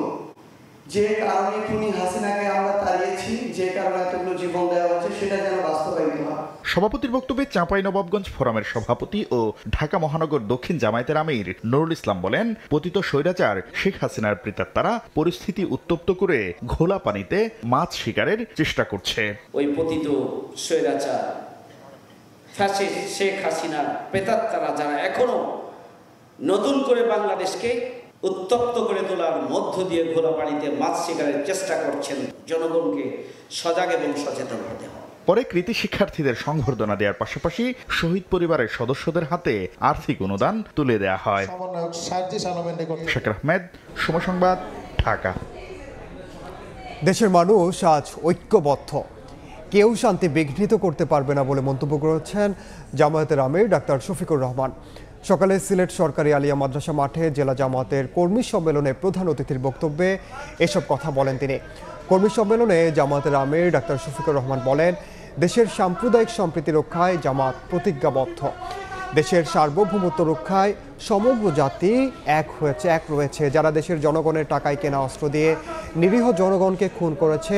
যে কারণে খুনি হাসিনাকে আমরা তাড়িয়েছি, যে কারণে এতগুলো জীবন দেওয়া হচ্ছে সেটা যেন বাস্তবায়িত হয়। সভাপতির বক্তব্যে চাঁপাইনবাবগঞ্জ ফোরামের সভাপতি ও ঢাকা মহানগর দক্ষিণ জামায়াতের আমির নুরুল ইসলাম বলেন, পতিত স্বৈরাচার শেখ হাসিনার প্রেতাত্মারা পরিস্থিতি উত্তপ্ত করে ঘোলা পানিতে মাছ শিকারের চেষ্টা করছে। ওই পতিত স্বৈরাচার ফ্যাসিস্ট শেখ হাসিনার প্রেতাত্মারা যারা এখনো নতুন করে বাংলাদেশকে উত্তপ্ত করে তোলার মধ্য দিয়ে ঘোলা পানিতে মাছ শিকারের চেষ্টা করছেন, জনগণকে সজাগ এবং সচেতন হতে হবে। পরে কৃতি শিক্ষার্থীদের সংবর্ধনা দেওয়ার পাশাপাশি শহীদ পরিবারের সদস্যদের হাতে আর্থিক অনুদান তুলে দেওয়া হয়। শাকির আহমেদ, সময় সংবাদ, ঢাকা। দেশের মানুষ আজ ঐক্যবদ্ধ, কেউ শান্তি বিঘ্নিত করতে পারবে না বলে মন্তব্য করেছেন জামায়াতের আমির ডাক্তার শফিকুর রহমান। সকালে সিলেট সরকারি আলিয়া মাদ্রাসা মাঠে জেলা জামায়াতের কর্মী সম্মেলনে প্রধান অতিথির বক্তব্যে এসব কথা বলেন তিনি। কর্মী সম্মেলনে জামায়াতের আমির ডাক্তার শফিকুর রহমান বলেন, দেশের সাম্প্রদায়িক সম্প্রীতি রক্ষায় জামাত প্রতিজ্ঞাবদ্ধ। দেশের সার্বভৌমত্ব রক্ষায় সমগ্র জাতি এক রয়েছে। যারা দেশের জনগণের টাকায় কেনা অস্ত্র দিয়ে নিরীহ জনগণকে খুন করেছে,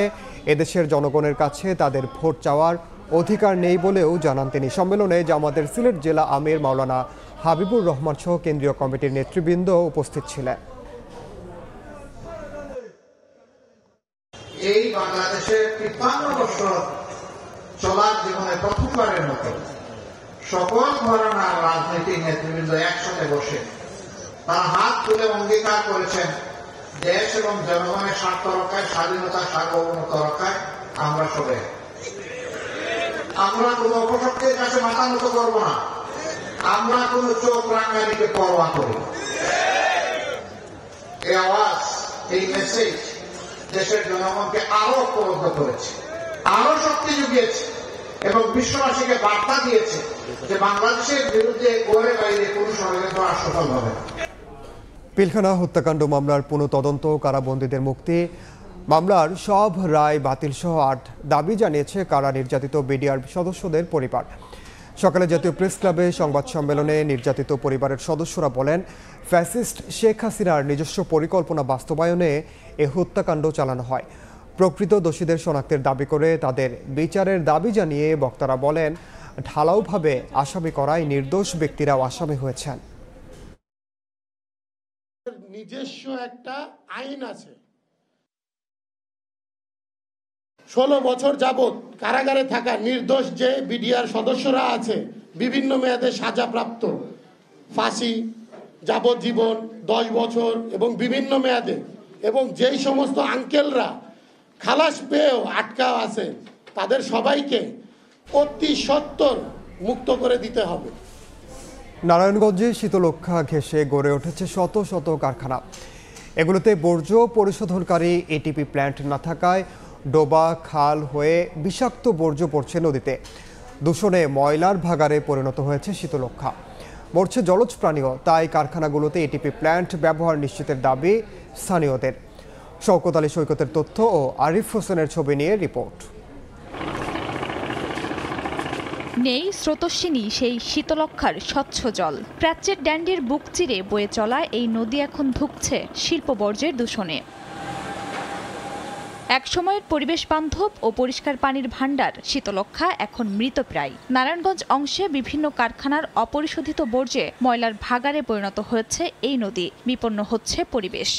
এদেশের জনগণের কাছে তাদের ভোট চাওয়ার অধিকার নেই বলেও জানান তিনি। সম্মেলনে জামাতের সিলেট জেলা আমির মাওলানা হাবিবুর রহমান সহ কেন্দ্রীয় কমিটির নেতৃবৃন্দ উপস্থিত ছিলেন। এই বাংলাদেশের 53 বছর চলার জীবনে প্রথমবারের মতো সকল ধরনের রাজনৈতিক নেতৃবৃন্দ একসাথে বসে তারা হাত তুলে অঙ্গীকার করেছেন, দেশ এবং জনগণের স্বার্থ রক্ষায়, স্বাধীনতা সার্বভৌমত্ব রক্ষায় আমরা সবাই, আমরা কোন অপশক্তির কাছে মাথা নত করবো না, আমরা কোন চোখ রাঙ্গানিকে পরোয়া করি। এই আওয়াজ, এই মেসেজ দেশের জনগণকে আরো ঐক্যবদ্ধ করেছে, আরো শক্তি জুগিয়েছে এবং বিশ্ববাসীকে বার্তা দিয়েছে যে বাংলাদেশের বিরুদ্ধে ঘরে বাইরে কোন ষড়যন্ত্র আর সফল হবে না। পিলখানা হত্যাকাণ্ড মামলার পুনঃতদন্ত, কারাবন্দীদের মুক্তি, মামলার সব রায় বাতিল সহ 8 দাবি জানিয়েছে কারা নির্যাতিত বিডিআর সদস্যদের পরিবার। সকালে জাতীয় প্রেস ক্লাবে সংবাদ সম্মেলনে নির্যাতিত পরিবারের সদস্যরা বলেন, ফ্যাসিস্ট শেখ হাসিনার নিজস্ব পরিকল্পনা বাস্তবায়নে এ হত্যাকাণ্ড চালানো হয়। প্রকৃত দোষীদের শনাক্তের দাবি করে তাদের বিচারের দাবি জানিয়ে বক্তারা বলেন, ঢালাওভাবে আসামি করায় নির্দোষ ব্যক্তিরাও আসামি হয়েছেন। নিজস্ব একটা আইন আছে, 16 বছর যাবৎ কারাগারে থাকা নির্দোষ যে বিডিআর সদস্যরা আছে, বিভিন্ন মেয়াদে সাজাপ্রাপ্ত, ফাঁসি, যাবজ্জীবন, 10 বছর এবং বিভিন্ন মেয়াদে, এবং যেই সমস্ত আঙ্কেলরা খালাস পেয়েও আটকা আছে তাদের সবাইকে অতি সত্বর মুক্ত করে দিতে হবে। নারায়ণগঞ্জে শীতলক্ষা ঘেঁষে গড়ে উঠেছে শত শত কারখানা। এগুলোতে বর্জ্য পরিশোধনকারী এটিপি প্ল্যান্ট না থাকায় ডোবা খাল হয়ে বিষাক্ত বর্জ্য পড়ছে নদীতে। দূষণে ময়লার ভাগাড়ে পরিণত হয়েছে শীতলক্ষ্যা, মরছে জলজ প্রাণীও। তাই কারখানাগুলোতে এটিপি প্ল্যান্ট ব্যবহার নিশ্চিতের দাবি স্থানীয়দের। শওকত আলী সৈকতের তথ্য ও আরিফ হোসেনের ছবি নিয়ে রিপোর্ট। নেই স্রোতস্বিনী সেই শীতলক্ষ্যার স্বচ্ছ জল। প্রাচ্যের ড্যান্ডির বুক চিরে বয়ে চলা এই নদী এখন ধুঁকছে শিল্প বর্জ্যের দূষণে। একসময়ের পরিবেশ বান্ধব ও পরিষ্কার পানির ভাণ্ডার শীতলক্ষ্যা এখন মৃতপ্রায়। নারায়ণগঞ্জ অংশে বিভিন্ন কারখানার অপরিশোধিত বর্জ্যে ময়লার ভাগাড়ে পরিণত হয়েছে এই নদী। বিপন্ন হচ্ছে পরিবেশ।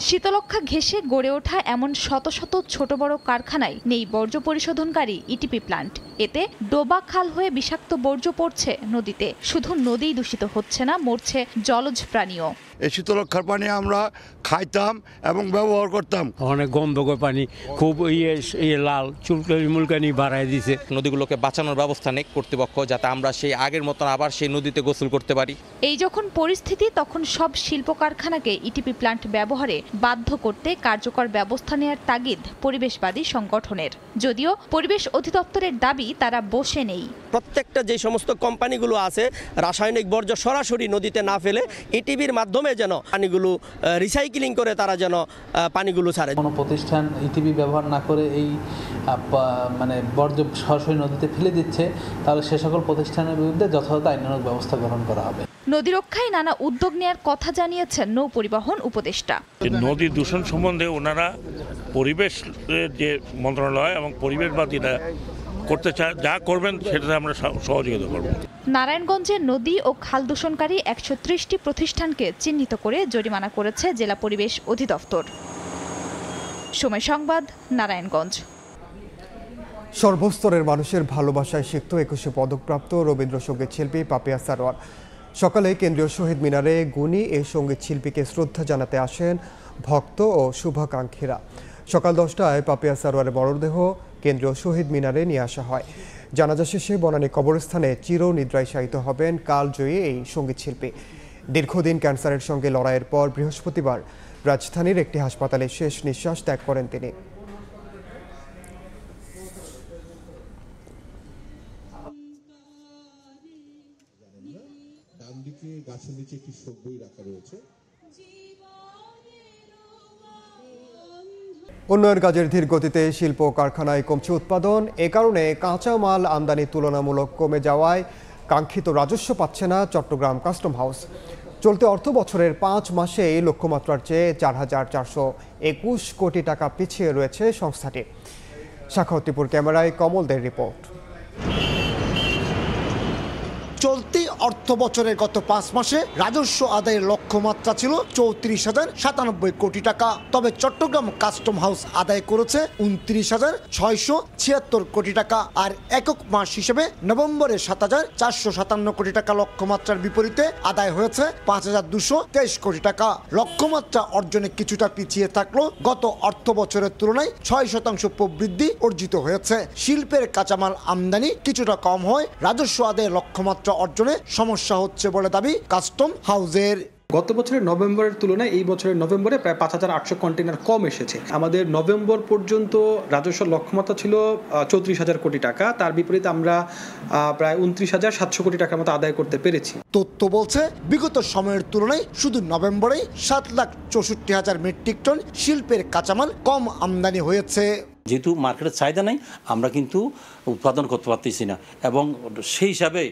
শীতলক্ষ্যা ঘেঁষে গড়ে ওঠা এমন শত শত ছোট বড় কারখানায় নেই বর্জ্য পরিশোধনকারী ইটিপি প্ল্যান্ট। এতে ডোবা খাল হয়ে বিষাক্ত বর্জ্য পড়ছে নদীতে। শুধু নদীই দূষিত হচ্ছে না, মরছে জলজ প্রাণীও। এই শীতলক্ষ্যার পানি আমরা খাইতাম এবং ব্যবহার করতাম। অনেক গন্ধকর পানি, খুব লাল চুলকানি মুলকানি বাড়াই দিছে। নদীগুলোকে বাঁচানোর ব্যবস্থা নেই কর্তৃপক্ষ, যাতে আমরা সেই আগের মতন আবার সেই নদীতে গোসল করতে পারি। এই যখন পরিস্থিতি, তখন সব শিল্প কারখানাকে ইটিপি প্ল্যান্ট ব্যবহারে বাধ্য করতে কার্যকর ব্যবস্থা নেওয়ার তাগিদ পরিবেশবাদী সংগঠনের। যদিও পরিবেশ অধিদপ্তরের দাবি তারা বসে নেই। প্রত্যেকটা যে সমস্ত কোম্পানিগুলো আছে রাসায়নিক বর্জ্য সরাসরি নদীতে না ফেলে ইটিপির মাধ্যমে যেন পানিগুলো রিসাইক্লিং করে তারা যেন পানিগুলো ছাড়ে। কোনো প্রতিষ্ঠান ইটিপি ব্যবহার না করে এই বর্জ্য সরাসরি নদীতে ফেলে দিচ্ছে, তাহলে সে সকল প্রতিষ্ঠানের বিরুদ্ধে যথাযথ আইনানুগ ব্যবস্থা গ্রহণ করা হবে। নদী রক্ষায় নানা উদ্যোগ নেওয়ার কথা জানিয়েছেন নৌ পরিবহন উপদেষ্টা। নদী দূষণ সম্বন্ধে ওনারা পরিবেশ যে মন্ত্রণালয় এবং পরিবেশবাদীরা করতে চায়, যা করবেন সেটাতে আমরা সহযোগিতা করব। নারায়ণগঞ্জে নদী ও খাল দূষণকারী 130টি প্রতিষ্ঠানকে চিহ্নিত করে জরিমানা করেছে জেলা পরিবেশ অধিদপ্তর। সময় সংবাদ, নারায়ণগঞ্জ। সর্বস্তরের মানুষের ভালোবাসায় সিক্ত 21শে পদকপ্রাপ্ত রবীন্দ্রসঙ্গীত শিল্পী পাপিয়া সারোয়ার। সকালে কেন্দ্রীয় শহীদ মিনারে গুণী এই সঙ্গীত শিল্পীকে শ্রদ্ধা জানাতে আসেন ভক্ত ও শুভাকাঙ্ক্ষীরা। সকাল 10টায় পাপিয়া সারোয়ারের মরদেহ কেন্দ্রীয় শহীদ মিনারে নিয়ে আসা হয়। জানাজা শেষে বনানী কবরস্থানে চিরনিদ্রায় শায়িত হবেন কালজয়ী এই সঙ্গীত শিল্পী। দীর্ঘদিন ক্যান্সারের সঙ্গে লড়াইয়ের পর বৃহস্পতিবার রাজধানীর একটি হাসপাতালে শেষ নিঃশ্বাস ত্যাগ করেন তিনি। গাছের নিচে একটি সবই রাখা রয়েছে। উন্নয়ন কাজের ধীর গতিতে শিল্প কারখানায় কমছে উৎপাদন। এ কারণে কাঁচা মাল আমদানি তুলনামূলক কমে যাওয়ায় কাঙ্ক্ষিত রাজস্ব পাচ্ছে না চট্টগ্রাম কাস্টম হাউস। চলতি অর্থ বছরের 5 মাসেই লক্ষ্যমাত্রার চেয়ে 4,421 কোটি টাকা পিছিয়ে রয়েছে সংস্থাটি। সাখাওয়াতিপুর ক্যামেরায় কমলদের রিপোর্ট। চলতি অর্থ বছরের গত 5 মাসে রাজস্ব আদায়ের লক্ষ্যমাত্রা ছিল 34,097 কোটি টাকা। তবে চট্টগ্রাম কাস্টম হাউস আদায় করেছে 29,676 কোটি টাকা। আর একক মাস হিসেবে নভেম্বরে 7,457 কোটি টাকা লক্ষ্যমাত্রার বিপরীতে আদায় হয়েছে 5,223 কোটি টাকা। লক্ষ্যমাত্রা অর্জনে কিছুটা পিছিয়ে থাকলেও গত অর্থ বছরের তুলনায় 6% প্রবৃদ্ধি অর্জিত হয়েছে। শিল্পের কাঁচামাল আমদানি কিছুটা কম হয় রাজস্ব আদায়ের লক্ষ্যমাত্রা অর্জনে সমস্যা হচ্ছে বলে দাবি কাস্টম হাউসের। গত বছরের নভেম্বরের তুলনায় এই বছরের নভেম্বরে প্রায় 5,800 কন্টেনার কম এসেছে। আমাদের নভেম্বর পর্যন্ত রাজস্ব লক্ষ্যমাত্রা ছিল 34,000 কোটি টাকা, তার বিপরীতে আমরা প্রায় 29,700 কোটি টাকার মতো আদায় করতে পেরেছি। তথ্য বলছে বিগত সময়ের তুলনায় শুধু নভেম্বরেই 7,64,000 মেট্রিক টন শিল্পের কাঁচামাল কম আমদানি হয়েছে। যেহেতু মার্কেটের চাহিদা নাই, আমরা কিন্তু উৎপাদন করতে পারতেছি না, এবং সেই হিসাবে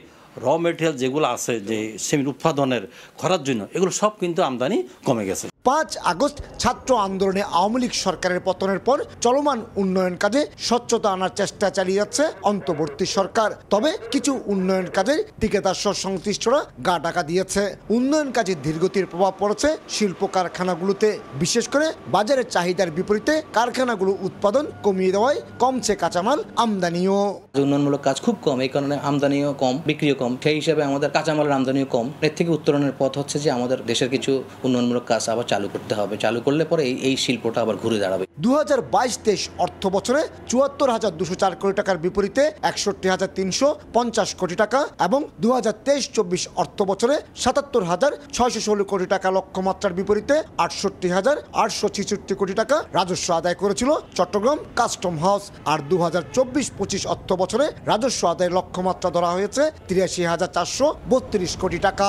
র মেটেরিয়াল যেগুলো আছে যে সেমি উৎপাদনের করার জন্য এগুলো সব কিন্তু আমদানি কমে গেছে। 5 আগস্ট ছাত্র আন্দোলনে আওয়ামী লীগ সরকারের পতনের পর চলমান উন্নয়ন কাজে স্বচ্ছতা আনার চেষ্টা চালিয়ে যাচ্ছে অন্তর্বর্তী সরকার। তবে কিছু উন্নয়ন কাজের ঠিকাদার সংশ্লিষ্টরা গা ঢাকা দিয়েছে। উন্নয়ন কাজের ধীরগতির প্রভাব পড়েছে শিল্প কারখানাগুলোতে। বিশেষ করে বাজারের চাহিদার বিপরীতে কারখানাগুলো উৎপাদন কমিয়ে দেওয়ায় কমছে কাঁচামাল আমদানিও। উন্নয়নমূলক কাজ খুব কম, এই কারণে আমদানিও কম, বিক্রিও কম। সেই হিসাবে আমাদের কাঁচামালের আমদানিও কম। এর থেকে উত্তরণের পথ হচ্ছে যে আমাদের দেশের কিছু উন্নয়নমূলক কাজ আবার চালু করতে হবে। চালু করলে পরে এই শিল্পটা আবার ঘুরে দাঁড়াবে। 2022-23 অর্থ বছরে 74,204 কোটি টাকার বিপরীতে 61,350 কোটি টাকা এবং 2023-24 অর্থ বছরে 77,616 কোটি টাকা লক্ষ্যমাত্রার বিপরীতে 68,866 কোটি টাকা রাজস্ব আদায় করেছিল চট্টগ্রাম কাস্টম হাউস। আর 2024-25 অর্থ বছরে রাজস্ব আদায়ের লক্ষ্যমাত্রা ধরা হয়েছে 83,432 কোটি টাকা।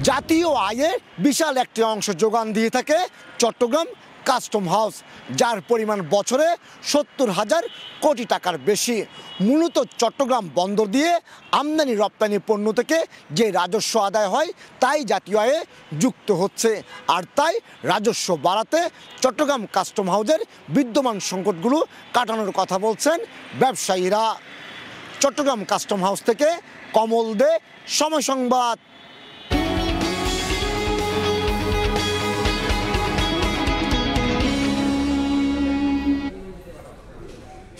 জাতীয় আয়ে বিশাল একটি অংশ যোগান দিয়ে থাকে চট্টগ্রাম কাস্টম হাউস, যার পরিমাণ বছরে 70,000 কোটি টাকার বেশি। মূলত চট্টগ্রাম বন্দর দিয়ে আমদানি রপ্তানি পণ্য থেকে যে রাজস্ব আদায় হয় তাই জাতীয় আয়ে যুক্ত হচ্ছে। আর তাই রাজস্ব বাড়াতে চট্টগ্রাম কাস্টম হাউসের বিদ্যমান সংকটগুলো কাটানোর কথা বলছেন ব্যবসায়ীরা। চট্টগ্রাম কাস্টম হাউস থেকে কমল দে, সময় সংবাদ।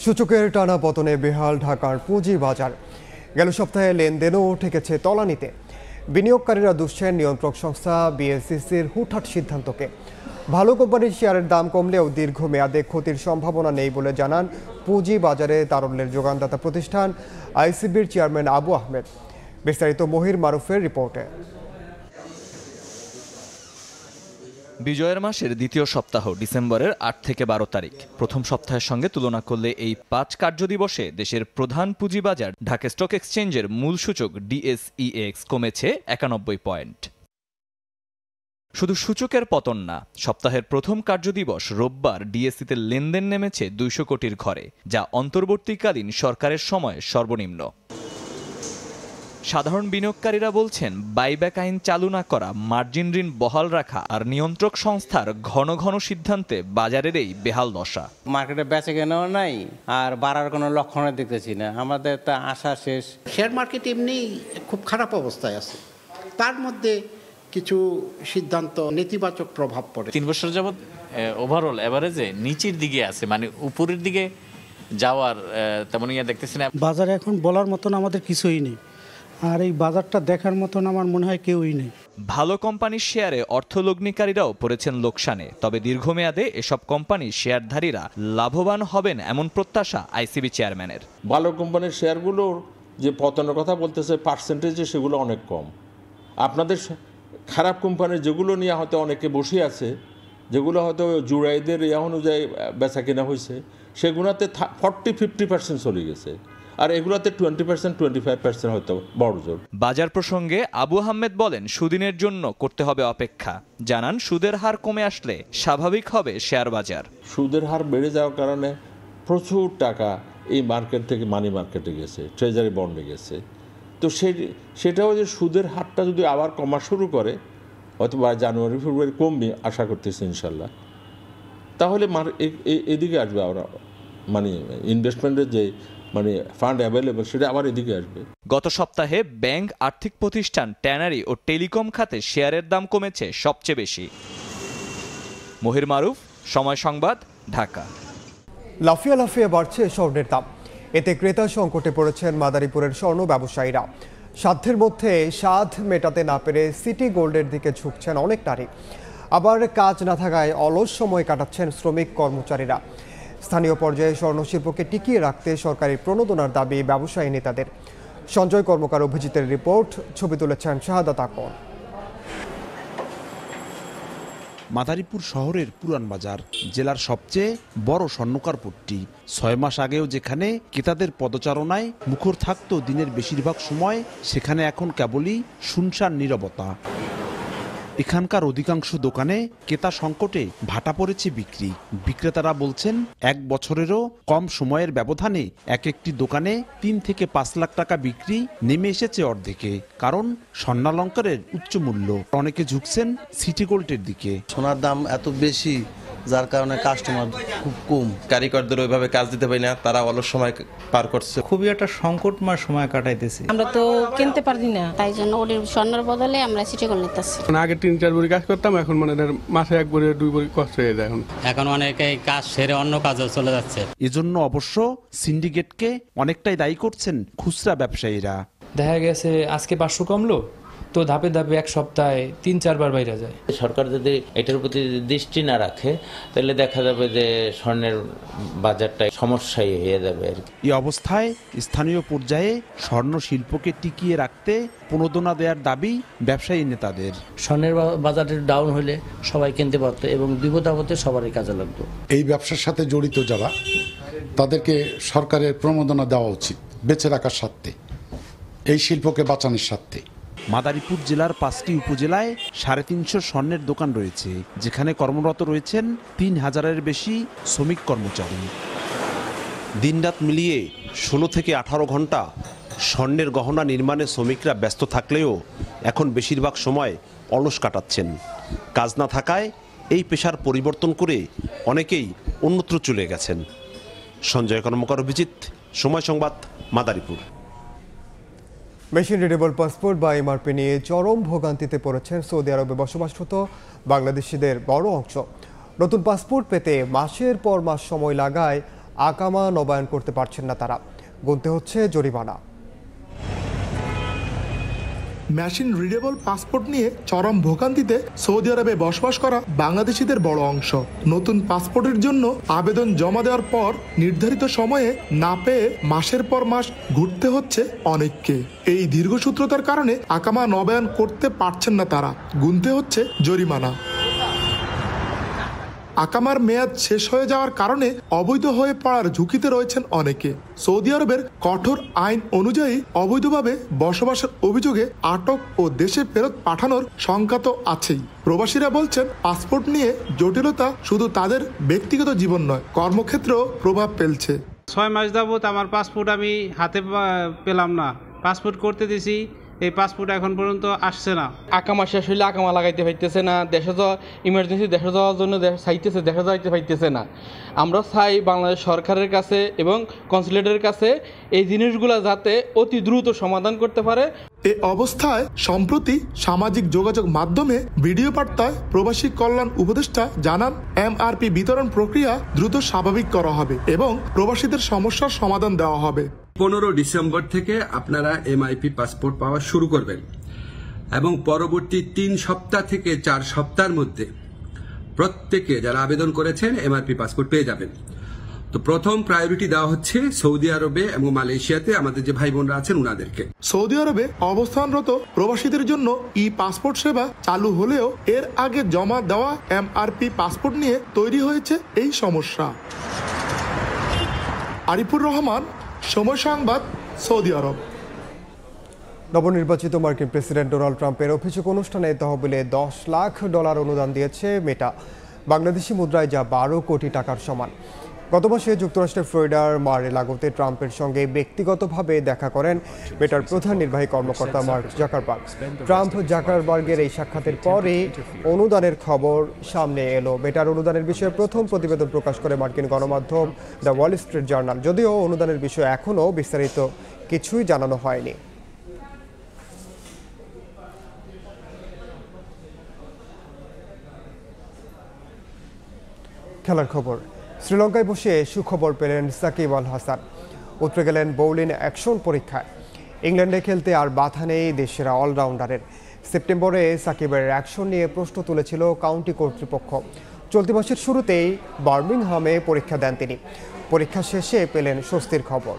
সূচকের টানা পতনে বেহাল ঢাকার পুঁজি বাজার। গেল সপ্তাহে লেনদেনও ঠেকেছে তলানিতে। বিনিয়োগকারীরা দুষছেন নিয়ন্ত্রক সংস্থা বিএসইসির হুটহাট সিদ্ধান্তকে। ভালো কোম্পানির শেয়ারের দাম কমলেও দীর্ঘমেয়াদে ক্ষতির সম্ভাবনা নেই বলে জানান পুঁজি বাজারে তারল্যের যোগানদাতা প্রতিষ্ঠান আইসিবির চেয়ারম্যান আবু আহমেদ। বিস্তারিত মহির মারুফের রিপোর্টে। বিজয়ের মাসের দ্বিতীয় সপ্তাহ ডিসেম্বরের 8 থেকে 12 তারিখ। প্রথম সপ্তাহের সঙ্গে তুলনা করলে এই 5 কার্যদিবসে দেশের প্রধান পুঁজিবাজার ঢাকা স্টক এক্সচেঞ্জের মূল সূচক ডিএসইএক্স কমেছে 91 পয়েন্ট। শুধু সূচকের পতন না, সপ্তাহের প্রথম কার্যদিবস রোববার ডিএসইতে লেনদেন নেমেছে 200 কোটির ঘরে, যা অন্তর্বর্তীকালীন সরকারের সময় সর্বনিম্ন। সাধারণ বিনিয়োগকারীরা বলছেন বাইব্যাক আইন চালু না করা, মার্জিন ঋণ বহাল রাখা আর নিয়ন্ত্রক সংস্থার ঘন ঘন সিদ্ধান্তে বাজারের এই বেহাল দশা। মার্কেটে বেচে কেনাও নাই আর বাড়ার কোনো লক্ষণ দেখতেছি না, আমাদের তা আশা শেষ। শেয়ার মার্কেট এমনি খুব খারাপ অবস্থায় আছে, তার মধ্যে কিছু সিদ্ধান্ত নেতিবাচক প্রভাব পড়ে। 3 বছর যাবৎ ওভারঅল এভারেজে নিচের দিকে আছে, মানে উপরের দিকে যাওয়ার তেমন দেখতেছি না। বাজারে এখন বলার মতন আমাদের কিছুই নেই, আর এই বাজারটা দেখার মতন আমার মনে হয় কেউই নেই। ভালো কোম্পানির শেয়ারে অর্থলগ্নিকারীরাও পড়েছেন লোকসানে। তবে দীর্ঘমেয়াদে এসব কোম্পানির শেয়ারধারীরা লাভবান হবেন এমন প্রত্যাশা আইসিবি চেয়ারম্যানের। ভালো কোম্পানির শেয়ারগুলোর যে পতনের কথা বলতেছে পার্সেন্টেজে সেগুলো অনেক কম। আপনাদের খারাপ কোম্পানির যেগুলো নিয়ে হয়তো অনেকে বসে আছে, যেগুলো হয়তো জুরাইদের অনুযায়ী বেচা কেনা হয়েছে, সেগুলোতে 40-50% চলে গেছে, আর এগুলোতে 20% 25% হয়তো বড় জোর। বাজার প্রসঙ্গে আবু আহমেদ বলেন, সুদিনের জন্য করতে হবে অপেক্ষা। জানান সুদের হার কমে আসলে স্বাভাবিক হবে শেয়ার বাজার। সুদের হার বেড়ে যাওয়ার কারণে প্রচুর টাকা এই মার্কেট থেকে মানি মার্কেটে গেছে, ট্রেজারি বন্ডে গেছে। তো সেটাও যে সুদের হারটা যদি আবার কমা শুরু করে, হয়তো বা জানুয়ারি ফেব্রুয়ারি কমবে আশা করতেছি ইনশাল্লাহ, তাহলে এদিকে আসবে আমরা, মানে ইনভেস্টমেন্টের যে ফান্ড অ্যাভেলেবল সেটা আবার এদিকে আসবে। গত সপ্তাহে ব্যাংক, আর্থিক প্রতিষ্ঠান, ট্যানারি ও টেলিকম খাতে শেয়ারের দাম কমেছে সবচেয়ে বেশি। মহির মারুফ, সময় সংবাদ, ঢাকা। লাফিয়ে লাফিয়ে বাড়ছে স্বর্ণের দাম। এতে ক্রেতা সংকটে পড়েছেন মাদারীপুরের স্বর্ণ ব্যবসায়ীরা। সাধ্যের মধ্যে স্বাদ মেটাতে না পেরে সিটি গোল্ডের দিকে ঝুঁকছেন অনেক নারী। আবার কাজ না থাকায় অলস সময় কাটাচ্ছেন শ্রমিক কর্মচারীরা। স্থানীয় পর্যায়ে স্বর্ণশিল্পকে টিকিয়ে রাখতে সরকারি প্রণোদনার দাবি ব্যবসায়ী নেতাদের। সঞ্জয় কর্মকার অভিজিতের রিপোর্ট, ছবি তুলেছেন শাহাদাত আকন। মাদারীপুর শহরের পুরান বাজার জেলার সবচেয়ে বড় স্বর্ণকার পট্টি। 6 মাস আগেও যেখানে ক্রেতাদের পদচারণায় মুখর থাকত দিনের বেশিরভাগ সময়, সেখানে এখন কেবলই শুনশান নীরবতা। এখানকার অধিকাংশ দোকানে ক্রেতা সংকটে ভাটা পড়েছে বিক্রি। বিক্রেতারা বলছেন 1 বছরেরও কম সময়ের ব্যবধানে এক একটি দোকানে 3 থেকে 5 লাখ টাকা বিক্রি নেমে এসেছে অর্ধেকে। কারণ স্বর্ণালঙ্কারের উচ্চ মূল্য। অনেকে ঝুঁকছেন সিটি গোল্ডের দিকে। সোনার দাম এত বেশি, যার কারণে কাস্টমার খুব কম, কারিগরদের ওইভাবে কাজ দিতে পারি না, তারা অলস সময় পার করছে। খুবই একটা সংকটময় সময় কাটাইতেছি। আমরা তো কিনতে পারি না, তাই জন্য ওদের স্বর্ণের বদলে আমরা সিটি গোল্ড নিতেছি। আগে 3-4 বড়ি কাজ করতাম, এখন মানে মাসে 1 বড়ি 2 বড়ি কষ্ট হয়ে যায়। এখন অনেকে কাজ সেরে অন্য কাজে চলে যাচ্ছে। এজন্য অবশ্য সিন্ডিকেটকে অনেকটাই দায়ী করছেন খুচরা ব্যবসায়ীরা। দেখা গেছে আজকে 500 কমলো, তো ধাপে ধাপে এক সপ্তাহে 3-4 বার বাইরে যায়। সরকার যদি এটার প্রতি দৃষ্টি না রাখে তাহলে দেখা যাবে যে স্বর্ণের বাজারটা সমস্যাই হয়ে যাবে। এই অবস্থায় স্থানীয় পর্যায়ে স্বর্ণ শিল্পকে টিকিয়ে রাখতে প্রণোদনা দেওয়ার দাবি ব্যবসায়ী নেতাদের। স্বর্ণের বাজারে ডাউন হলে সবাই কিনতে পারতো এবং বিপদ আপদে সবারই কাজে লাগতো। এই ব্যবসার সাথে জড়িত যারা তাদেরকে সরকারের প্রণোদনা দেওয়া উচিত বেঁচে রাখার স্বার্থে, এই শিল্পকে বাঁচানোর স্বার্থে। মাদারীপুর জেলার 5টি উপজেলায় 350 স্বর্ণের দোকান রয়েছে, যেখানে কর্মরত রয়েছেন 3000-এর বেশি শ্রমিক কর্মচারী। দিনরাত মিলিয়ে 16 থেকে 18 ঘন্টা স্বর্ণের গহনা নির্মাণে শ্রমিকরা ব্যস্ত থাকলেও এখন বেশিরভাগ সময় অলস কাটাচ্ছেন। কাজ না থাকায় এই পেশার পরিবর্তন করে অনেকেই অন্যত্র চলে গেছেন। সঞ্জয় কর্মকার, অভিজিৎ, সময় সংবাদ, মাদারীপুর। মেশিন রিডেবল পাসপোর্ট বা এমআরপি নিয়ে চরম ভোগান্তিতে পড়েছেন সৌদি আরবে বসবাসরত বাংলাদেশিদের বড় অংশ। নতুন পাসপোর্ট পেতে মাসের পর মাস সময় লাগায় আকামা নবায়ন করতে পারছেন না তারা, গুনতে হচ্ছে জরিমানা। মেশিন রিডেবল পাসপোর্ট নিয়ে চরম ভোগান্তিতে সৌদি আরবে বসবাস করা বাংলাদেশিদের বড় অংশ। নতুন পাসপোর্টের জন্য আবেদন জমা দেওয়ার পর নির্ধারিত সময়ে না পেয়ে মাসের পর মাস ঘুরতে হচ্ছে অনেককে। এই দীর্ঘসূত্রতার কারণে আকামা নবায়ন করতে পারছেন না তারা, গুনতে হচ্ছে জরিমানা। আকামার মেয়াদ শেষ হয়ে যাওয়ার কারণে অবৈধ হয়ে পড়ার ঝুঁকিতে রয়েছেন অনেকে। সৌদি আরবের কঠোর আইন অনুযায়ী অবৈধভাবে বসবাসের অভিযোগে আটক ও দেশে ফেরত পাঠানোর শঙ্কা তো আছেই। প্রবাসীরা বলছেন পাসপোর্ট নিয়ে জটিলতা শুধু তাদের ব্যক্তিগত জীবন নয়, কর্মক্ষেত্রেও প্রভাব ফেলছে। 6 মাস যাবত আমার পাসপোর্ট আমি হাতে পেলাম না, পাসপোর্ট করতে দিছি, এই পাসপোর্ট এখন পর্যন্ত আসছে না। আকামা শেষ হইলে আকামা লাগাইতে পাইতেছে না, দেশে যাওয়া ইমার্জেন্সি দেশে যাওয়ার জন্য চাইতেছে, দেশে যাইতে পাইতেছে না। আমরা চাই বাংলাদেশ সরকারের কাছে এবং কনসুলেটের কাছে এই জিনিসগুলো যাতে অতি দ্রুত সমাধান করতে পারে। এ অবস্থায় সম্প্রতি সামাজিক যোগাযোগ মাধ্যমে ভিডিও বার্তায় প্রবাসী কল্যাণ উপদেষ্টা জানান এমআরপি বিতরণ প্রক্রিয়া দ্রুত স্বাভাবিক করা হবে এবং প্রবাসীদের সমস্যার সমাধান দেওয়া হবে। 15 ডিসেম্বর থেকে আপনারা এমআইপি পাসপোর্ট পাওয়া শুরু করবেন এবং পরবর্তী 3 সপ্তাহ থেকে 4 সপ্তাহের মধ্যে প্রত্যেকে যারা আবেদন করেছেন এমআরপি পাসপোর্ট পেয়ে যাবেন। তো প্রথম প্রায়োরিটি দেওয়া হচ্ছে সৌদি আরবে এবং মালয়েশিয়াতে আমাদের যে ভাই বোনরা আছেন উনাদেরকে। সৌদি আরবে অবস্থানরত প্রবাসীদের জন্য ই পাসপোর্ট সেবা চালু হলেও এর আগে জমা দেওয়া এমআরপি পাসপোর্ট নিয়ে তৈরি হয়েছে এই সমস্যা। আরিফুর রহমান, সময় সংবাদ, সৌদি আরব। নবনির্বাচিত মার্কিন প্রেসিডেন্ট ডোনাল্ড ট্রাম্পের অভিযোগ অনুষ্ঠানে তহবিলে $10 লাখ অনুদান দিয়েছে মেটা, বাংলাদেশি মুদ্রায় যা 12 কোটি টাকার সমান। গত মাসে যুক্তরাষ্ট্রের ফ্লোরিডার মার-এ-লাগোতে ট্রাম্পের সঙ্গে ব্যক্তিগতভাবে দেখা করেন মেটার প্রধান নির্বাহী কর্মকর্তা মার্ক জাকারবার্গ। ট্রাম্প জাকারবার্গের এই সাক্ষাতের পরই অনুদানের খবর সামনে এলো। মেটার অনুদানের বিষয়ে প্রথম প্রতিবেদন প্রকাশ করে মার্কিন গণমাধ্যম দ্য ওয়াল স্ট্রিট জার্নাল। যদিও অনুদানের বিষয়ে এখনও বিস্তারিত কিছুই জানানো হয়নি। খেলার খবর। শ্রীলঙ্কায় বসে সুখবর পেলেন সাকিব আল হাসান, উতরে গেলেন বোলিং অ্যাকশন পরীক্ষায়। ইংল্যান্ডে খেলতে আর বাধা নেই দেশের অলরাউন্ডারের। সেপ্টেম্বরে সাকিবের অ্যাকশন নিয়ে প্রশ্ন তুলেছিল কাউন্টি কর্তৃপক্ষ। চলতি মাসের শুরুতেই বার্মিংহামে পরীক্ষা দেন তিনি। পরীক্ষা শেষে পেলেন স্বস্তির খবর।